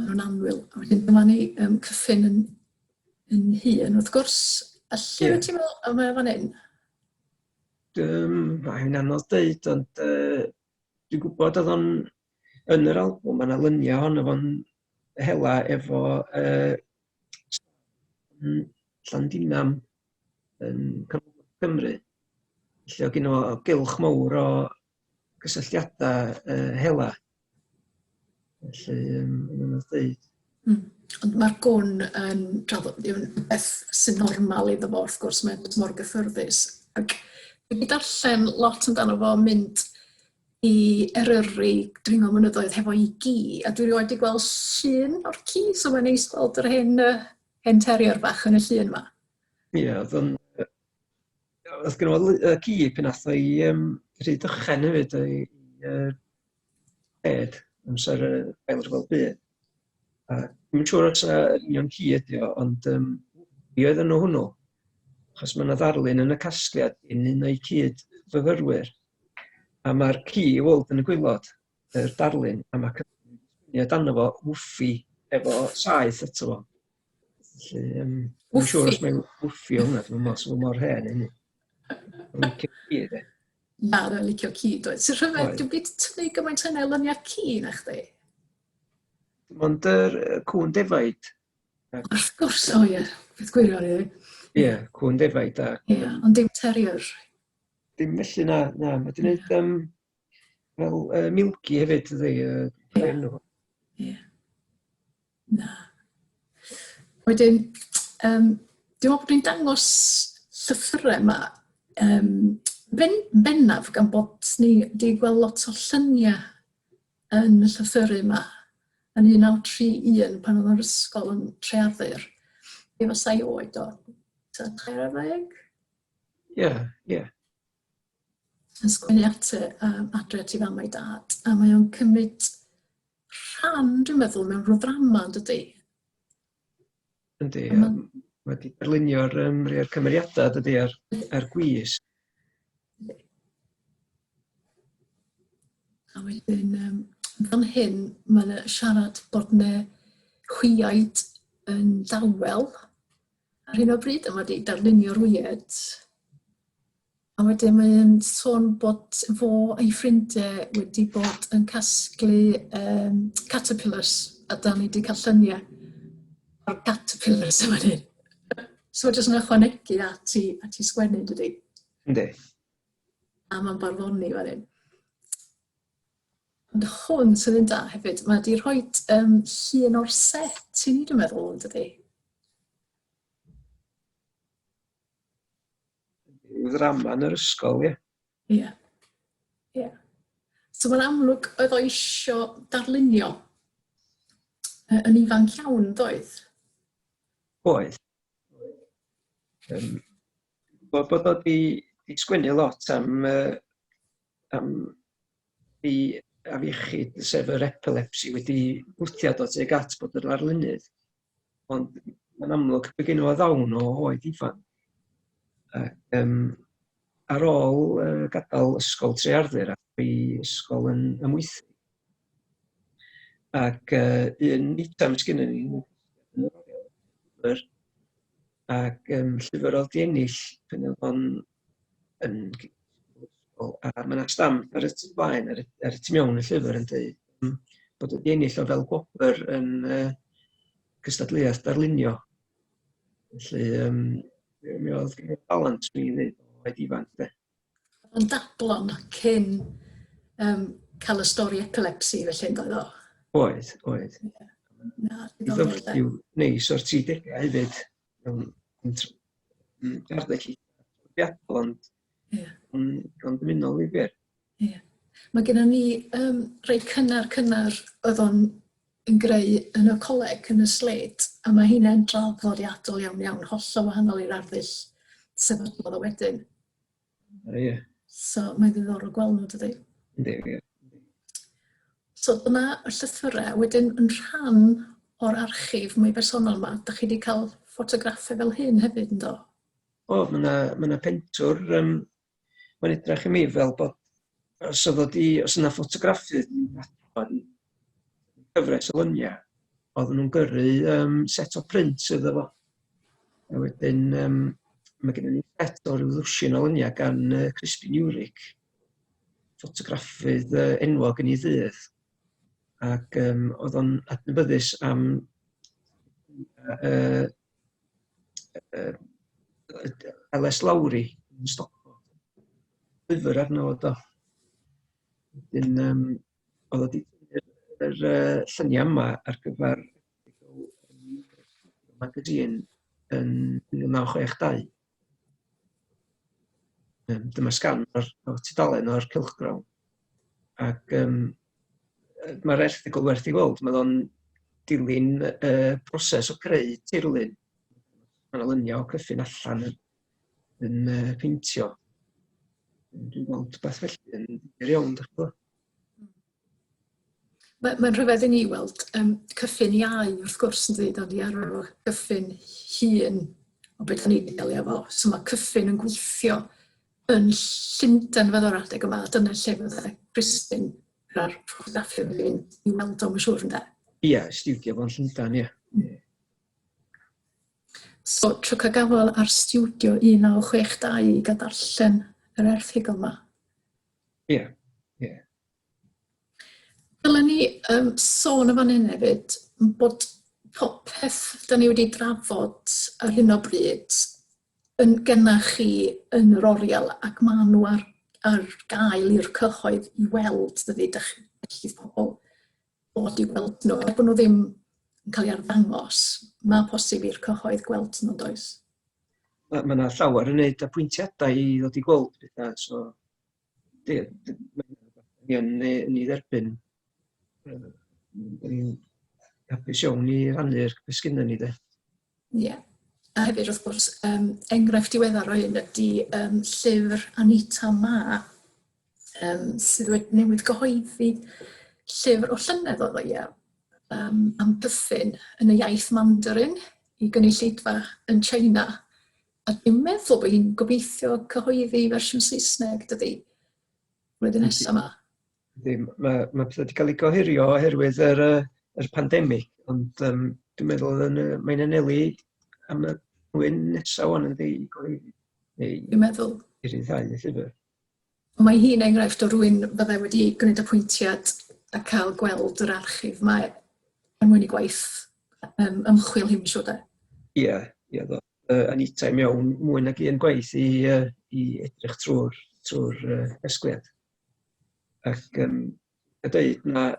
nhw'n anwyl. A wedyn dyma ni Kyffin yn hun. Wrth gwrs, y lle ti'n meddwl yma fan hyn? Mae'n anodd dweud, ond dwi'n gwybod oedd o'n yn yr albwm, mae yna lyniau hon efo'n hela efo Llandinam yn Cymru. Lle o gyno gylch mawr o gysylltiadau hela. Felly, yn anodd dweud. Ond mae'r gwn yn beth sy'n normal iddo fo, wrth gwrs, mae'n mor gyffyrddus. Ac dwi wedi darllen lot amdano fo mynd i Eryri dringo mynyddoedd hefo i gi, a dwi wedi gweld llun o'r ci, so mae'n neis gweld yr hen terrier bach yn y llun yma. Ie, oedd gyda fo ci pan nath o'i rhyd ychen hefyd o'i ed amser y Beil'r Fel Byd. Dwi'n siŵr os union ci ydi o, ond mi oedd nhw hwnnw. Achos mae yna ddarlun yn y casgliad yn un o'i cyd fyfyrwyr. A mae'r ci i weld yn y gwylod, yr darlun, a mae cyflwyniad dan fo wffi efo saeth eto fo. Dwi'n siŵr os mae'n wffi o hwnna, dwi'n meddwl mor hen hynny. Dwi'n licio ci ydy. Na, dwi'n licio ci, dweud. Sy'n rhyfedd, dwi'n byd tynnu gymaint hynny lyniau ci na chdi? Ond yr cwn defaid. Wrth gwrs, o ie, beth gwirion i. Ie, cwn defaid. Ie, ond dim terrier. Dim felly na. Mae di wneud fel milky hefyd, ydy. Ie. Na. Wedyn, dwi'n meddwl bod ni'n dangos llythyrau yma bennaf gan bod ni wedi gweld lot o lluniau yn y llythyrau yma yn 1931 pan oedd yr ysgol yn Trearthyr. Efo sai oed o. 30? Ie. Yn sgwennu at adre ti fam ei dad. A mae o'n cymryd rhan, dwi'n meddwl, mewn rwddrama, yn dydi? Yndi, mae wedi darlunio'r rhai o'r cymeriadau dydy ar gwys. A wedyn, fan hyn, mae'n siarad bod yna chwiaid yn dawel. Ar hyn o bryd, yma wedi darlunio'r wyed. A wedyn mae'n sôn bod fo a'i ffrindiau wedi bod yn casglu caterpillars, a da ni wedi cael lluniau o'r caterpillars yma hyn. So jyst yn ychwanegu at i sgwennu, dydy? Yndi. A mae'n barddoni fan hyn. Ond hwn sydd yn da hefyd, mae wedi rhoi llun o'r set i ni, dwi'n meddwl, dydy? Ddrama yn yr ysgol, ie. Ie. So mae'n amlwg oedd o isio darlunio yn ifanc iawn, doedd? Oedd. Bod o di sgwennu lot am i afiechyd, sef yr epilepsi, wedi wrthiad o tuag at bod yr arlunydd. Ond mae'n amlwg bod gen o ddawn o oed ifanc. Ac ar ôl gadael ysgol Trearthyr ac i ysgol yn ymwythu. Ac un item sgynnon ni ac llyfr oedd di ennill pan oedd o'n yn ysgol. A mae yna stamp ar y tu blaen, ar y tu mewn y llyfr yn dweud bod oedd di ennill o fel gwobr yn cystadleuaeth darlunio. Felly, mi oedd balans mi ddweud oed ifanc. Yn dablon cyn cael y stori epilepsi felly yn doedd o? Oedd. I ddyfrliw neis o'r 30au hefyd. Garddau chi biadol, ond dymunol i fyr. Mae gennym ni rhai cynnar oedd o'n yn greu yn y coleg, yn y sled, a mae hynny'n draddodiadol iawn, hollol wahanol i'r arddull sefydlodd o wedyn. Ie. So mae'n ddiddorol gweld nhw, dydy? Yndi. So dyna y llythyrau, wedyn yn rhan o'r archif mwy bersonol yma, ydych chi wedi cael ffotograffau fel hyn hefyd, ynddo? Mae yna pentwr, mae'n edrych i mi fel bod, os yna ffotograffydd cyfres o lyniau, oedd nhw'n gyrru set o prints iddo fo. A wedyn, mae gennym ni set o ryw ddwsin o lyniau gan Crispin Uric, ffotograffydd enwog yn ei ddydd. Ac oedd o'n adnabyddus am Eles Lawri yn Stockport. Lyfr arno o do. Wedyn, oedd o di yr lluniau yma ar gyfer magazine yn 1962. Dyma sgan o'r tudalen o'r cylchgrawn. Ac mae'r erthygl werth i weld. Mae o'n dilyn proses o creu tirlun. Mae'n olyniau o Kyffin allan yn peintio. Dwi'n gweld beth felly yn ddir iawn, dych chi'n gwybod? Mae'n rhyfedd i ni weld Cyffin iau wrth gwrs yn dweud ond i arfer o Cyffin hun o beth da ni wedi delio efo. So mae Cyffin yn gweithio yn Llundain fydd o'r adeg yma. Dyna lle fydde Christine a'r ffotograffiau yn mynd i weld o'n siŵr ynde. Ia, studio fo'n Llundain, ia. So, tro cael gafel ar studio 1962 i gael darllen yr erthigol yma. Ia, ia. Dylen ni sôn y fan hyn hefyd bod popeth da ni wedi drafod ar hyn o bryd yn gennych chi yn yr oriel ac maen nhw ar gael i'r cyhoedd i weld, dydy, felly pobl bod i weld nhw. Er bod nhw ddim yn cael ei arddangos, mae posib i'r cyhoedd gweld nhw, does? Mae yna llawer yn gwneud apwyntiadau i ddod i gweld bethau, so mae'n ei dderbyn. Ni'n hapus iawn i rannu'r beth sgynna ni, de. Ie. A hefyd, wrth gwrs, enghraifft diweddar o hyn ydy llyfr Anita Ma, sydd wedi newydd gyhoeddi llyfr o llynedd oedd o, ie, am Kyffin yn y iaith Mandarin i gynulleidfa yn China. A dwi'n meddwl bod hi'n gobeithio cyhoeddi fersiwn Saesneg, dydy, flwyddyn nesaf yma. Mae pethau wedi cael ei gohirio oherwydd yr pandemig, ond dwi'n meddwl mae'n anelu am y flwyddyn nesaf o'n ynddi i gohirio. Dwi'n meddwl. I ryddhau y llyfr. Mae hi'n enghraifft o rywun fyddai wedi gwneud apwyntiad a cael gweld yr archif. Mae yn mwyn i gwaith ymchwil hi'n siwr de. Ie, Anita i mewn mwy nag un gwaith i edrych trwy'r esgwyd. Ac a dweud na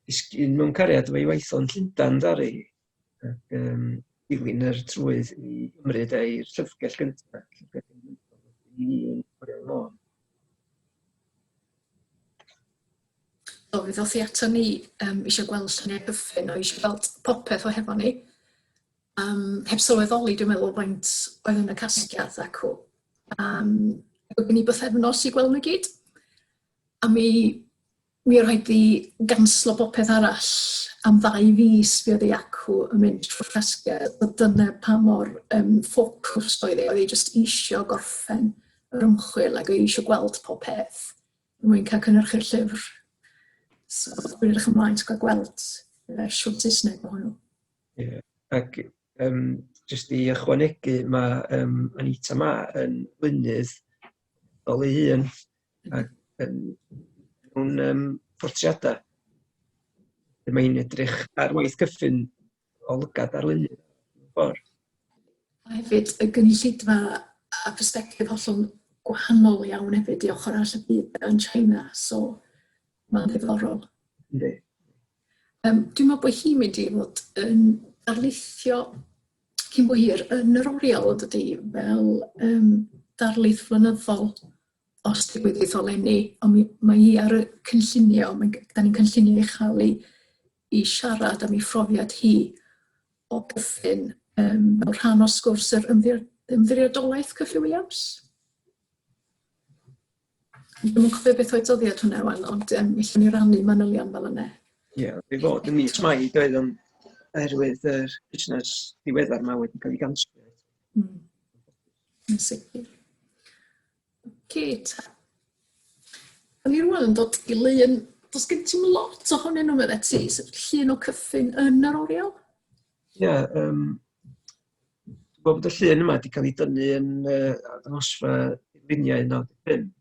disgyn mewn cariad efo ei weithio yn Llundain ddari ac dilyn yr trwydd i ymryd i'r llyfrgell gyntaf i Oriel Môn. Fe ddoth i ato ni eisiau gweld lluniau Kyffin o eisiau gweld popeth o hefo ni. Heb sylweddoli dwi'n meddwl faint oedd yn y casgliad ac o. Oedd gen i bythefnos i gweld nhw gyd. A mi rhaid i ganslo popeth arall am 2 fis fi oedd ei acw yn mynd trwy'r casgliad. Dyna pa mor ffocws oedd ei. Oedd ei jyst eisiau gorffen yr ymchwil ac oedd ei eisiau gweld popeth. Mwyn cael cynhyrchu'r llyfr. So, dwi'n edrych ymlaen to gael gweld fersiwn Saesneg o hwnnw. Ie, ac jyst i ychwanegu, mae Anita Ma yn lynydd o ei hun ac mewn portreadau. Mae'n edrych ar waith Kyffin o lygad ar lynydd. A hefyd, y gynulleidfa a persbectif hollol gwahanol iawn hefyd i ochr arall y byd yn China, so mae'n ddiddorol. Ynddi. Dwi'n meddwl bod hi'n mynd i fod yn darlithio cyn bo hir yn yr oriel, dydy, fel darlith flynyddol os digwyddiad o lenni, ond mae hi ar y cynllunio, da ni'n cynllunio i chael i siarad am ei phrofiad hi o Kyffin fel rhan o sgwrs yr ymddiriedolaeth Kyffin Williams. Dwi'n cofio beth oedd dyddiad hwnna wan, ond millwn ni rannu manylion fel yna. Ie, fi fod yn mis Mai, doedd o'n oherwydd yr busnes diweddar yma wedi cael ei ganslo. Yn sicr. Ta. Ni rwan yn dod i lun, does gen ti'n lot ohonyn nhw medde ti, sef llun o Kyffin yn yr oriel? Ie, dwi'n bod y llun yma wedi cael ei dynnu yn arddangosfa luniau 95.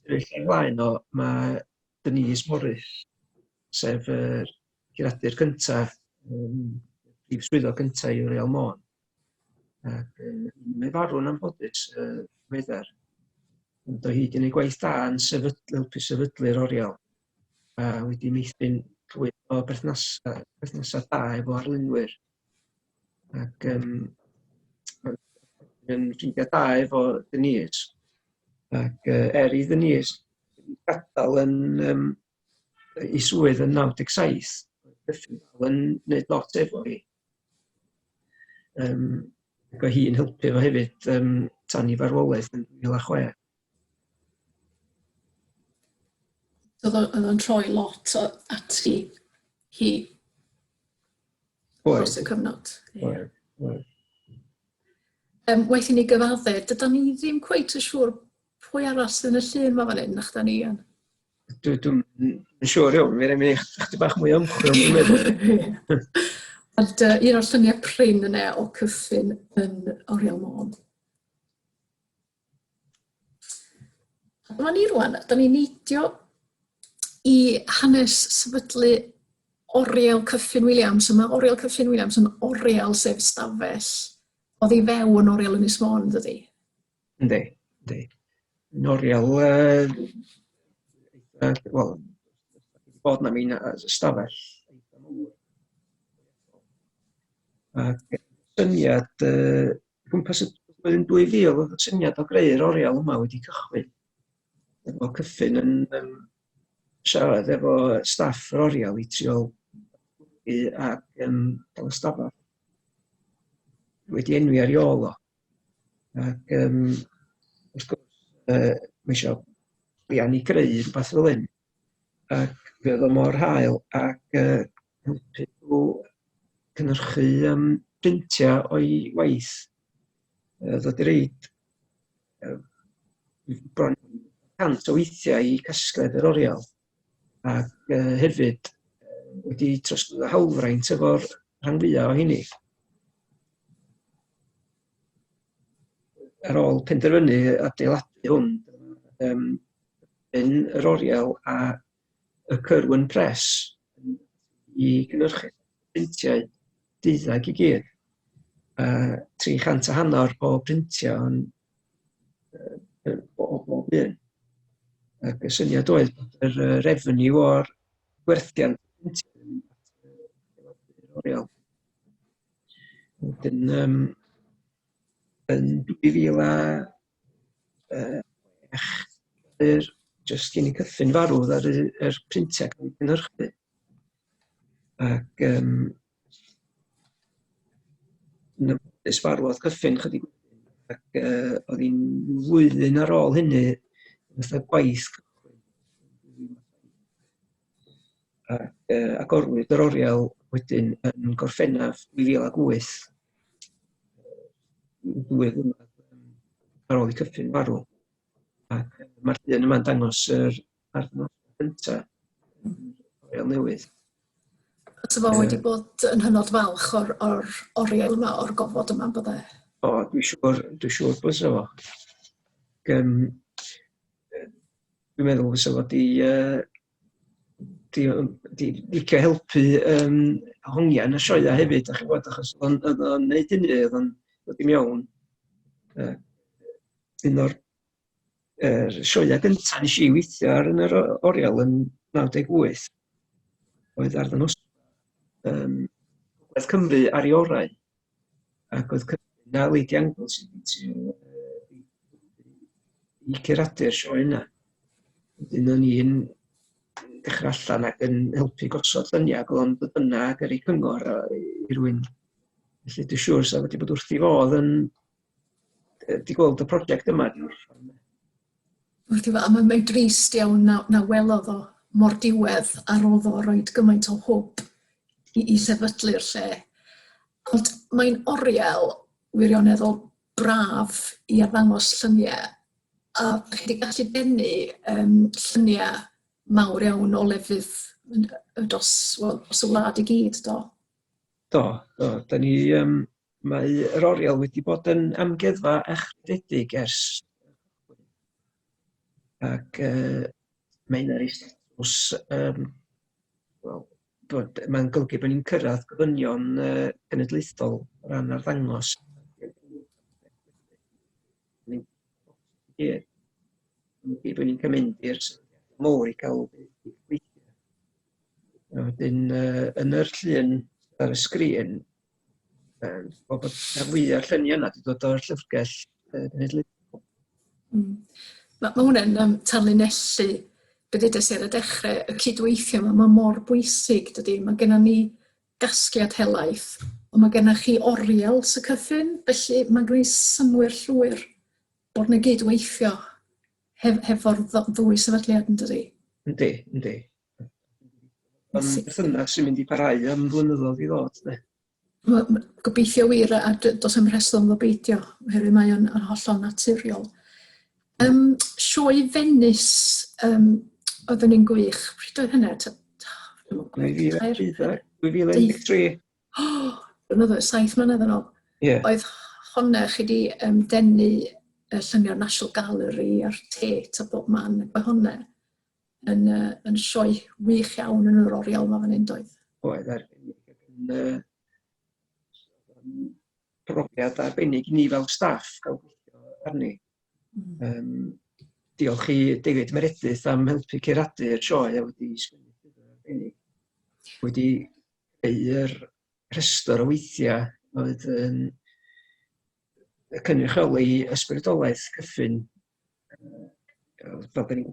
Sefyll ymlaen o, mae Denise Morris, sef yr curadur cyntaf, prif swyddog cyntaf i Oriel Môn. Mae farw'n anffodus weddar. Ond o hyd yn ei gwaith da yn helpu sefydlu'r oriel. A wedi meithrin llwyth o berthnasau da efo arlunwyr. Ac yn ffrindiau da efo Denise. Ac i Denise gadael ei swydd yn 97. Cyffin yn gwneud lot efo hi. Ac o hi'n helpu fo hefyd tan i farwolaeth yn 2006. Oedd o'n troi lot ati hi dros y cyfnod. Waeth i ni gyfadde, dyda ni ddim cweit yn siŵr pwy arall yn y llun ma fan hyn, nach da ni yn. Dwi'n siŵr iawn, mi'n mynd i chdi bach mwy ymchwil, dwi'n meddwl. Ond un o'r lluniau prin yna o Cyffin yn Oriel Môn. Dyma ni rwan, da ni'n neidio i hanes sefydlu Oriel Kyffin Williams. Mae Oriel Kyffin Williams yn oriel sef stafell. Oedd hi fewn Oriel Ynys Môn, dydi? Yndi. Yn oriel, wel, bod na mi'n stafell. Ac syniad, gwmpas y blwyddyn 2000, oedd y syniad o greu'r oriel yma wedi cychwyn. Efo Cyffin yn siarad efo staff yr oriel i trio ac cael ystafell wedi enwi ar ei ôl o. Ac wrth gwrs, mae eisiau rian i greu rhywbeth fel hyn. Ac fe oedd o mor hael ac helpu nhw cynhyrchu printiau o'i waith. Ddod i reid bron 100 o weithiau i casgliad yr oriel. Ac hefyd wedi trosglwyddo hawlfraint efo'r rhan fwyaf o hynny. Ar ôl penderfynu adeiladu hwn, yn yr oriel a y Cyrwyn Press i gynhyrchu printiau 12 i gyd. 350 o printiau o bob un. Ac y syniad oedd bod yr revenue o'r gwerthiant printiau yn oriel. Wedyn, yn 2006, jyst gen i Cyffin farw ar yr printiau cael ei gynhyrchu. Ac yn ymwneud farwodd Cyffin chydig. Ac oedd hi'n flwyddyn ar ôl hynny, fatha gwaith cychwyn. Ac agorwyd yr oriel wedyn yn Gorffennaf 2008. Ar ôl i Cyffin farw. Ac mae'r llun yma'n dangos yr arddangosfa gyntaf oriel newydd. So fo wedi bod yn hynod falch o'r oriel yma, o'r gofod yma, bydde? O, dwi'n siŵr bod efo. Dwi'n meddwl fysa fo di licio helpu hongian y sioia hefyd, achos oedd o'n neud hynny, oedd o'n dod i mewn. Un o'r sioia gyntaf nes i weithio ar yn yr oriel yn 98. Oedd arddangosfa Gogledd Cymru ar ei orau. Ac oedd Cyffin a Lady Angle sydd i curadu'r sioe yna. Wedyn o'n i'n dechrau allan ac yn helpu gosod lluniau ac oedd o'n dod yna ac ar ei cyngor i rywun. Felly dwi'n siŵr sef wedi bod wrth i fodd yn di gweld y prosiect yma. Mae'n drist iawn na welodd o mor diwedd ar ôl o roed gymaint o hwb i sefydlu'r lle. Ond mae'n oriel wirioneddol braf i arddangos lluniau. A chi wedi gallu denu lluniau mawr iawn o lefydd dros y wlad i gyd, do? Do. Mae yr oriel wedi bod yn amgueddfa echredig ers. Ac mae'n ar ei statws, mae'n golygu bod ni'n cyrraedd gofynion cenedlaethol o ran arddangos. Bod ni'n cymryd i'r môr i gael gweithio. Wedyn, yn yr llun ar y sgrin, bod y fwyaf lluniau yna wedi dod o'r llyfrgell cenedlaethol. Mae hwnna'n tanlinellu be ddeudais i ar y dechrau, y cydweithio yma, mae mor bwysig, dydy. Mae gennym ni gasgliad helaeth, ond mae gennych chi oriel sy'n Cyffin, felly mae'n gwneud synwyr llwyr bod yna gydweithio hefo'r ddwy sefydliad yn dydy. Yndi. Ond berthynas sy'n mynd I parhau am flynyddoedd I ddod. Gobeithio wir a does am rheswm o beidio, oherwydd mae o'n hollol naturiol. Sioe Venice oedden ni'n gwych. Pryd oedd hynny? 2013. Blynyddoedd, 7 mlynedd yn ôl. Oedd honna chi di denu y lluniau'r National Gallery a'r Tate a bob man. Oedd honna yn sioe wych iawn yn yr oriel ma fan hyn doedd. Oedd arbennig. Profiad arbennig I ni fel staff gael gweithio arni. Diolch I David Meredith am helpu curadu'r sioe a wedi sgwennu arbennig. Wedi creu'r rhestr o weithiau oedd yn cynrychioli ysbrydolaeth Kyffin fel da ni'n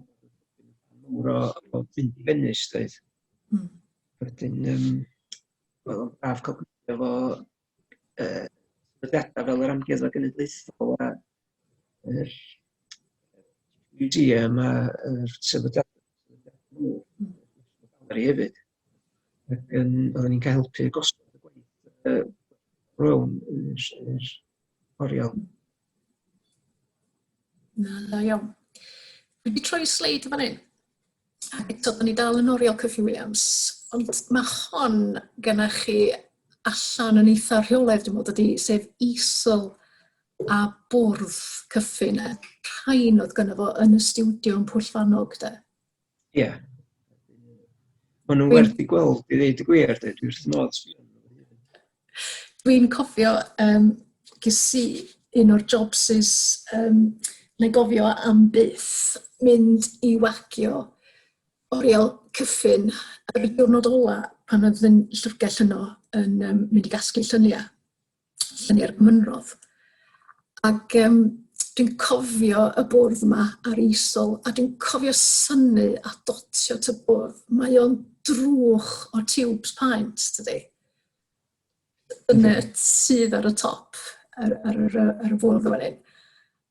gwybod o fynd I Venice doedd. Wedyn oedd o'n braf cael gweithio efo sefydliadau fel yr Amgueddfa Genedlaethol a yr museum a yr sefydliadau hefyd. Ac oedden ni'n cael helpu gosod y gwaith rhwng yr oriel. Na iawn. Dwi wedi troi sleid fan hyn. Ac eto, da ni dal yn oriel Kyffin Williams, ond mae hon gennych chi allan yn eitha rheolaidd, dwi'n meddwl, sef isl a bwrdd Kyffin. Rhain oedd gynno fo yn y stiwdio yn Pwllfanog, de? Ie. Maen nhw'n werth I gweld, I ddeud y gwir, dwi wrth fy modd. Dwi'n cofio, gysi un o'r jobsys, neu gofio am byth, mynd I wagio oriel Kyffin ar y diwrnod ola pan oedd yn llyfrgell yno yn mynd I gasglu lluniau'r mynrodd. Ac dwi'n cofio y bwrdd yma ar isol, a dwi'n cofio synu a dotio ty bwrdd. Mae o'n drwch o tubes paent, tydi? Dyna sydd ar y top ar y bwrdd fan hyn.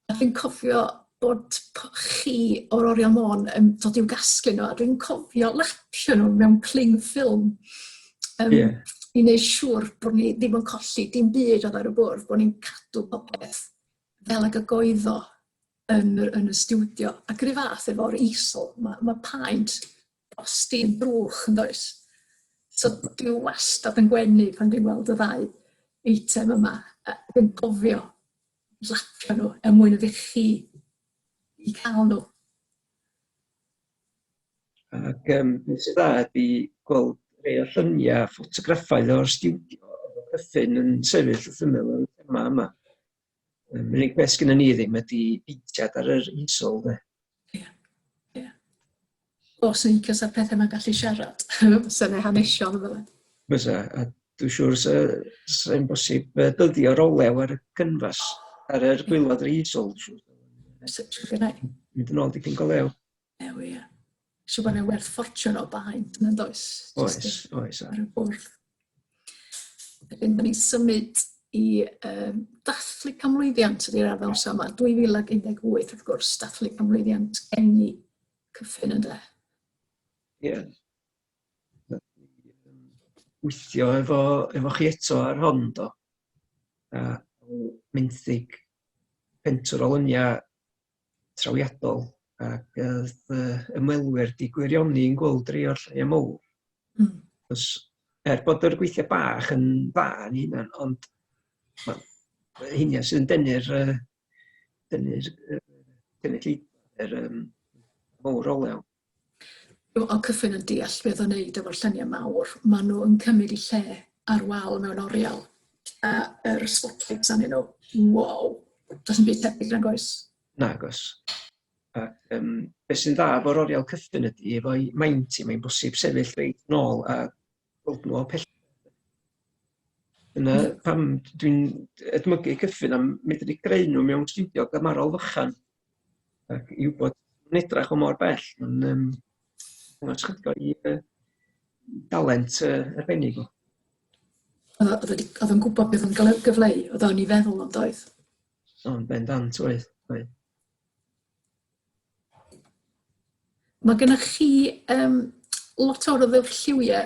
A dwi'n cofio bod chi o'r Oriel Môn yn dod i'w gasglu nhw, a dwi'n cofio lapio nhw mewn cling ffilm. I wneud siŵr bod ni ddim yn colli dim byd oedd ar y bwrdd, bod ni'n cadw popeth fel ag y goeddo yn y stiwdio. Ac yr un fath efo'r isl, mae paent bosti'n drwch yn does. So dwi wastad yn gwenu pan dwi'n gweld y ddau eitem yma. Dwi'n cofio lapio nhw mwyn iddi chi I cael nhw. Ac beth sydd dda ydi gweld rhai o lluniau ffotograffau o'r stiwdio o Kyffin yn sefyll wrth ymyl o'r thema yma. Yr unig beth sgynnon ni ddim ydi peintiad ar yr isol. Ie. Os yn icos ar pethau mae'n gallu siarad. Sy'n ei hanesion yma. Fysa, a dwi'n siŵr sy'n bosib dyddio'r olew ar y cynfas, ar yr gwylod yr isol. Mynd yn ôl dipyn go lew. Ie. Siw bod yna werth ffortiwn o baent yn does. Oes. Ar y bwrdd. Wedyn, da ni'n symud I dathlu camlwyddiant ydy'r arddangos yma. 2018, wrth gwrs, dathlu camlwyddiant geni Kyffin yn de. Ie. Weithio efo chi eto ar hon, do. A menthyg pentwr o lyniau trawiadol. Ac oedd ymwelwyr di gwirioni yn gweld rei o'r lle mowr. Bod yr gweithiau bach yn dda yn hynny, ond hynny sy'n denu'r mowr olew. O Kyffin yn deall beth o'n neud efo'r lluniau mawr. Maen nhw yn cymryd I lle ar wal mewn oriel. A yr spotlights anyn nhw, wow, does yn byd tebyg na'n goes? Nag oes. Beth sy'n dda efo'r oriel Kyffin ydy, efo'i maint I, mae'n bosib sefyll reit nôl a gweld nhw o pell. Yna pam dwi'n edmygu Kyffin am medru greu nhw mewn studio gymarol fychan. Ac I wybod yn edrach o mor bell, mae'n chydig o'i dalent arbennig o. Oedd yn gwybod beth yn gyfleu, oedd o'n I feddwl am doedd. Ond bendant oedd. Mae gennych chi lot o'r ddirlliwiau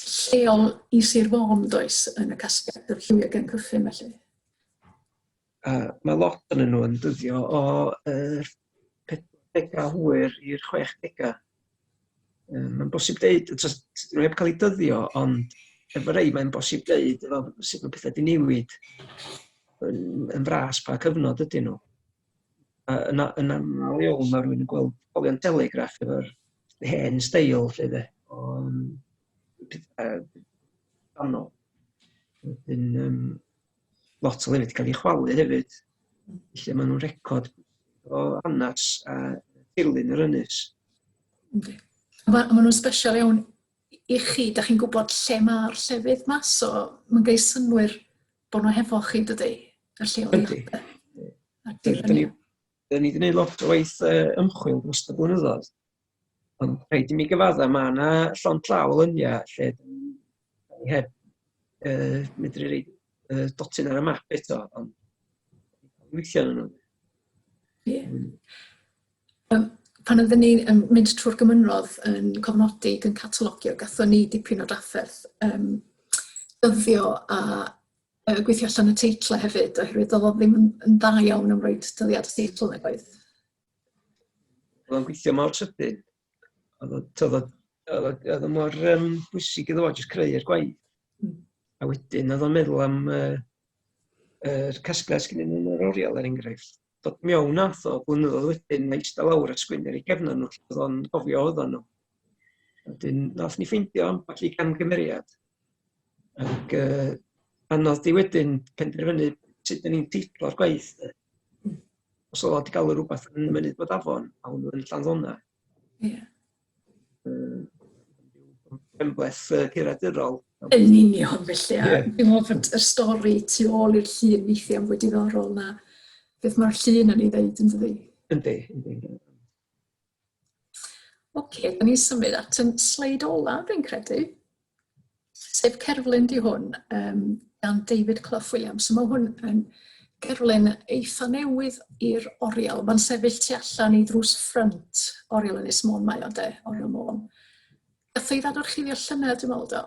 lleol i Sir Fôn, does, yn y casgliad ddirlliwiau gen Cyffin, felly? Mae lot yn nhw yn dyddio o 40au hwyr i'r 60au. Mae'n bosib deud, nhw heb cael ei dyddio, ond efo rei mae'n bosib deud, efo sut mae pethau di newid yn fras pa cyfnod ydyn nhw. Yn aml iawn mae rhywun yn gweld polion telegraff efo'r hen steil lle de, o pethau anodd. Wedyn, lot o lefydd wedi cael ei chwalu hefyd, lle maen nhw'n record o hanes a dilyn yr ynys. Mae nhw'n special iawn i chi, da chi'n gwybod lle mae'r llefydd ma, so mae'n gei synwyr bod nhw hefo chi, dydy? Yr lleol i chi. Da ni wedi gwneud lot o waith ymchwil dros y blynyddoedd. Ond rhaid i mi gyfadda, mae yna llond llaw o lyniau lle ni heb medru reid dotyn ar y map eto, ond weithio yn nhw. Pan oedden ni'n mynd trwy'r gymynrodd yn cofnodi yn catalogio, gatho ni dipyn o drafferth dyddio a gweithio allan y teitlau hefyd, oherwydd oedd o ddim yn dda iawn am roed dyddiad y teitl yn y gwaith. Oedd o'n gweithio mor sydyn. Oedd o mor bwysig iddo fo jyst creu'r gwaith. A wedyn oedd o'n meddwl am yr casgliad sgyn yn yr oriel er enghraifft. Dod mewn nath o blynyddoedd wedyn, mae eistedd lawr at sgwynner i gefn nhw, oedd o'n gofio oedd nhw. Wedyn, nath ni ffeindio ambell i camgymeriad. Ac anodd di wedyn penderfynu sut ni'n teitlo'r gwaith. Os oedd o wedi cael rhywbeth yn y mynydd bod afon, a hwnnw yn Llanddonna. Embleth curadurol. Yn union, felly. Dwi'n meddwl bod y stori tu ôl i'r llun weithio am fwy diddorol na beth mae'r llun yn ei ddeud, yn dydi? Yndi. Oce, da ni'n symud at yn sleid ola, dwi'n credu. Sef cerflun di hwn gan David Clough Williams. Mae hwn yn cerflun eitha newydd i'r oriel. Mae'n sefyll tu allan i ddrws ffrynt oriel Ynys Môn mae o de, oriel Môn. Gath ei ddadorchuddio llynedd, dwi'n meddwl do?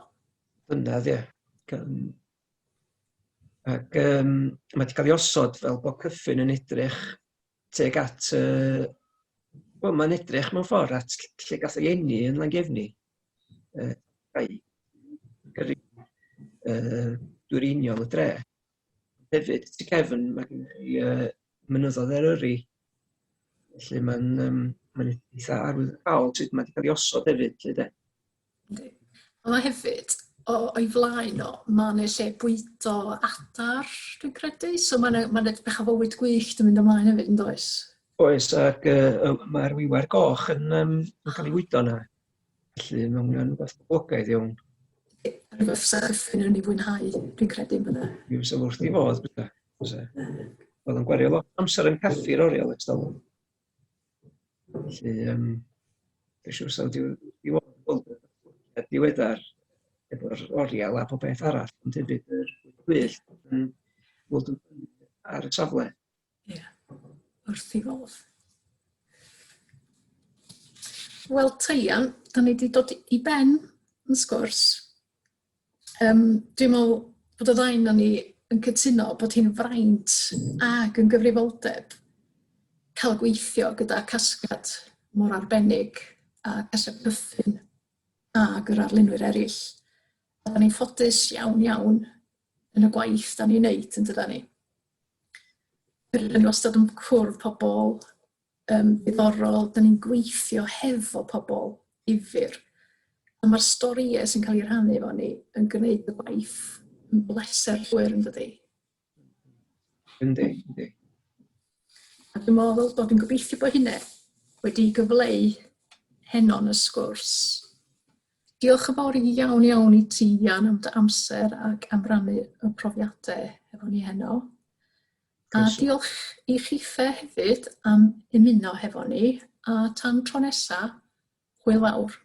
Llynedd, ie. Ac mae wedi cael ei osod fel bod Cyffin yn edrych teg at... Wel, mae'n edrych mewn ffordd at lle gath ei enni yn Llangefni. Dwyreiniol y dre. Hefyd, tu cefn, mae gen i mynyddodd Eryri. Felly mae'n eitha arwyddocaol sut mae wedi cael ei osod hefyd. Mae hefyd, o'i flaen o, mae'n lle bwydo adar, dwi'n credu. So mae'n bech o fywyd gwyllt yn mynd ymlaen hefyd, yn does? Oes, ac mae'r wiwer goch yn cael ei wydo yna. Felly mae'n rhywbeth boblogaidd iawn. Rhywbeth sa Cyffin yn ei fwynhau, dwi'n credu yn byddai. Mi fysa wrth i fodd, byddai. Oedd yn gwario lot amser yn caffi'r oriel ers dalwm. Felly, dwi'n siŵr sa wedi bod yn diweddar efo'r oriel a pob beth arall, ond hefyd yr gwyllt yn bod ar y safle. Ie, wrth i fodd. Wel, Teian, da ni wedi dod i ben yn sgwrs. Dwi'n meddwl bod y ddain o'n ni yn cytuno bod hi'n fraint ag yn gyfrifoldeb cael gweithio gyda casgliad mor arbennig a casgliad Cyffin ag yr arlunwyr eraill. A da ni'n ffodus iawn yn y gwaith da ni'n neud yn dyda ni. Rydyn ni wastad yn cwrdd pobl diddorol, da ni'n gweithio hefo pobl ifyr. A mae'r storïau sy'n cael ei rhannu efo ni yn gwneud y gwaith yn bleser llwyr yn dydi. Yndi. A dwi'n meddwl bod yn gobeithio bod hynny wedi gyfleu heno yn y sgwrs. Diolch yn fawr iawn i ti, Ian, am dy amser ac am rannu y profiadau efo ni heno. A diolch i chiffe hefyd am ymuno hefo ni, a tan tro nesa, hwyl fawr.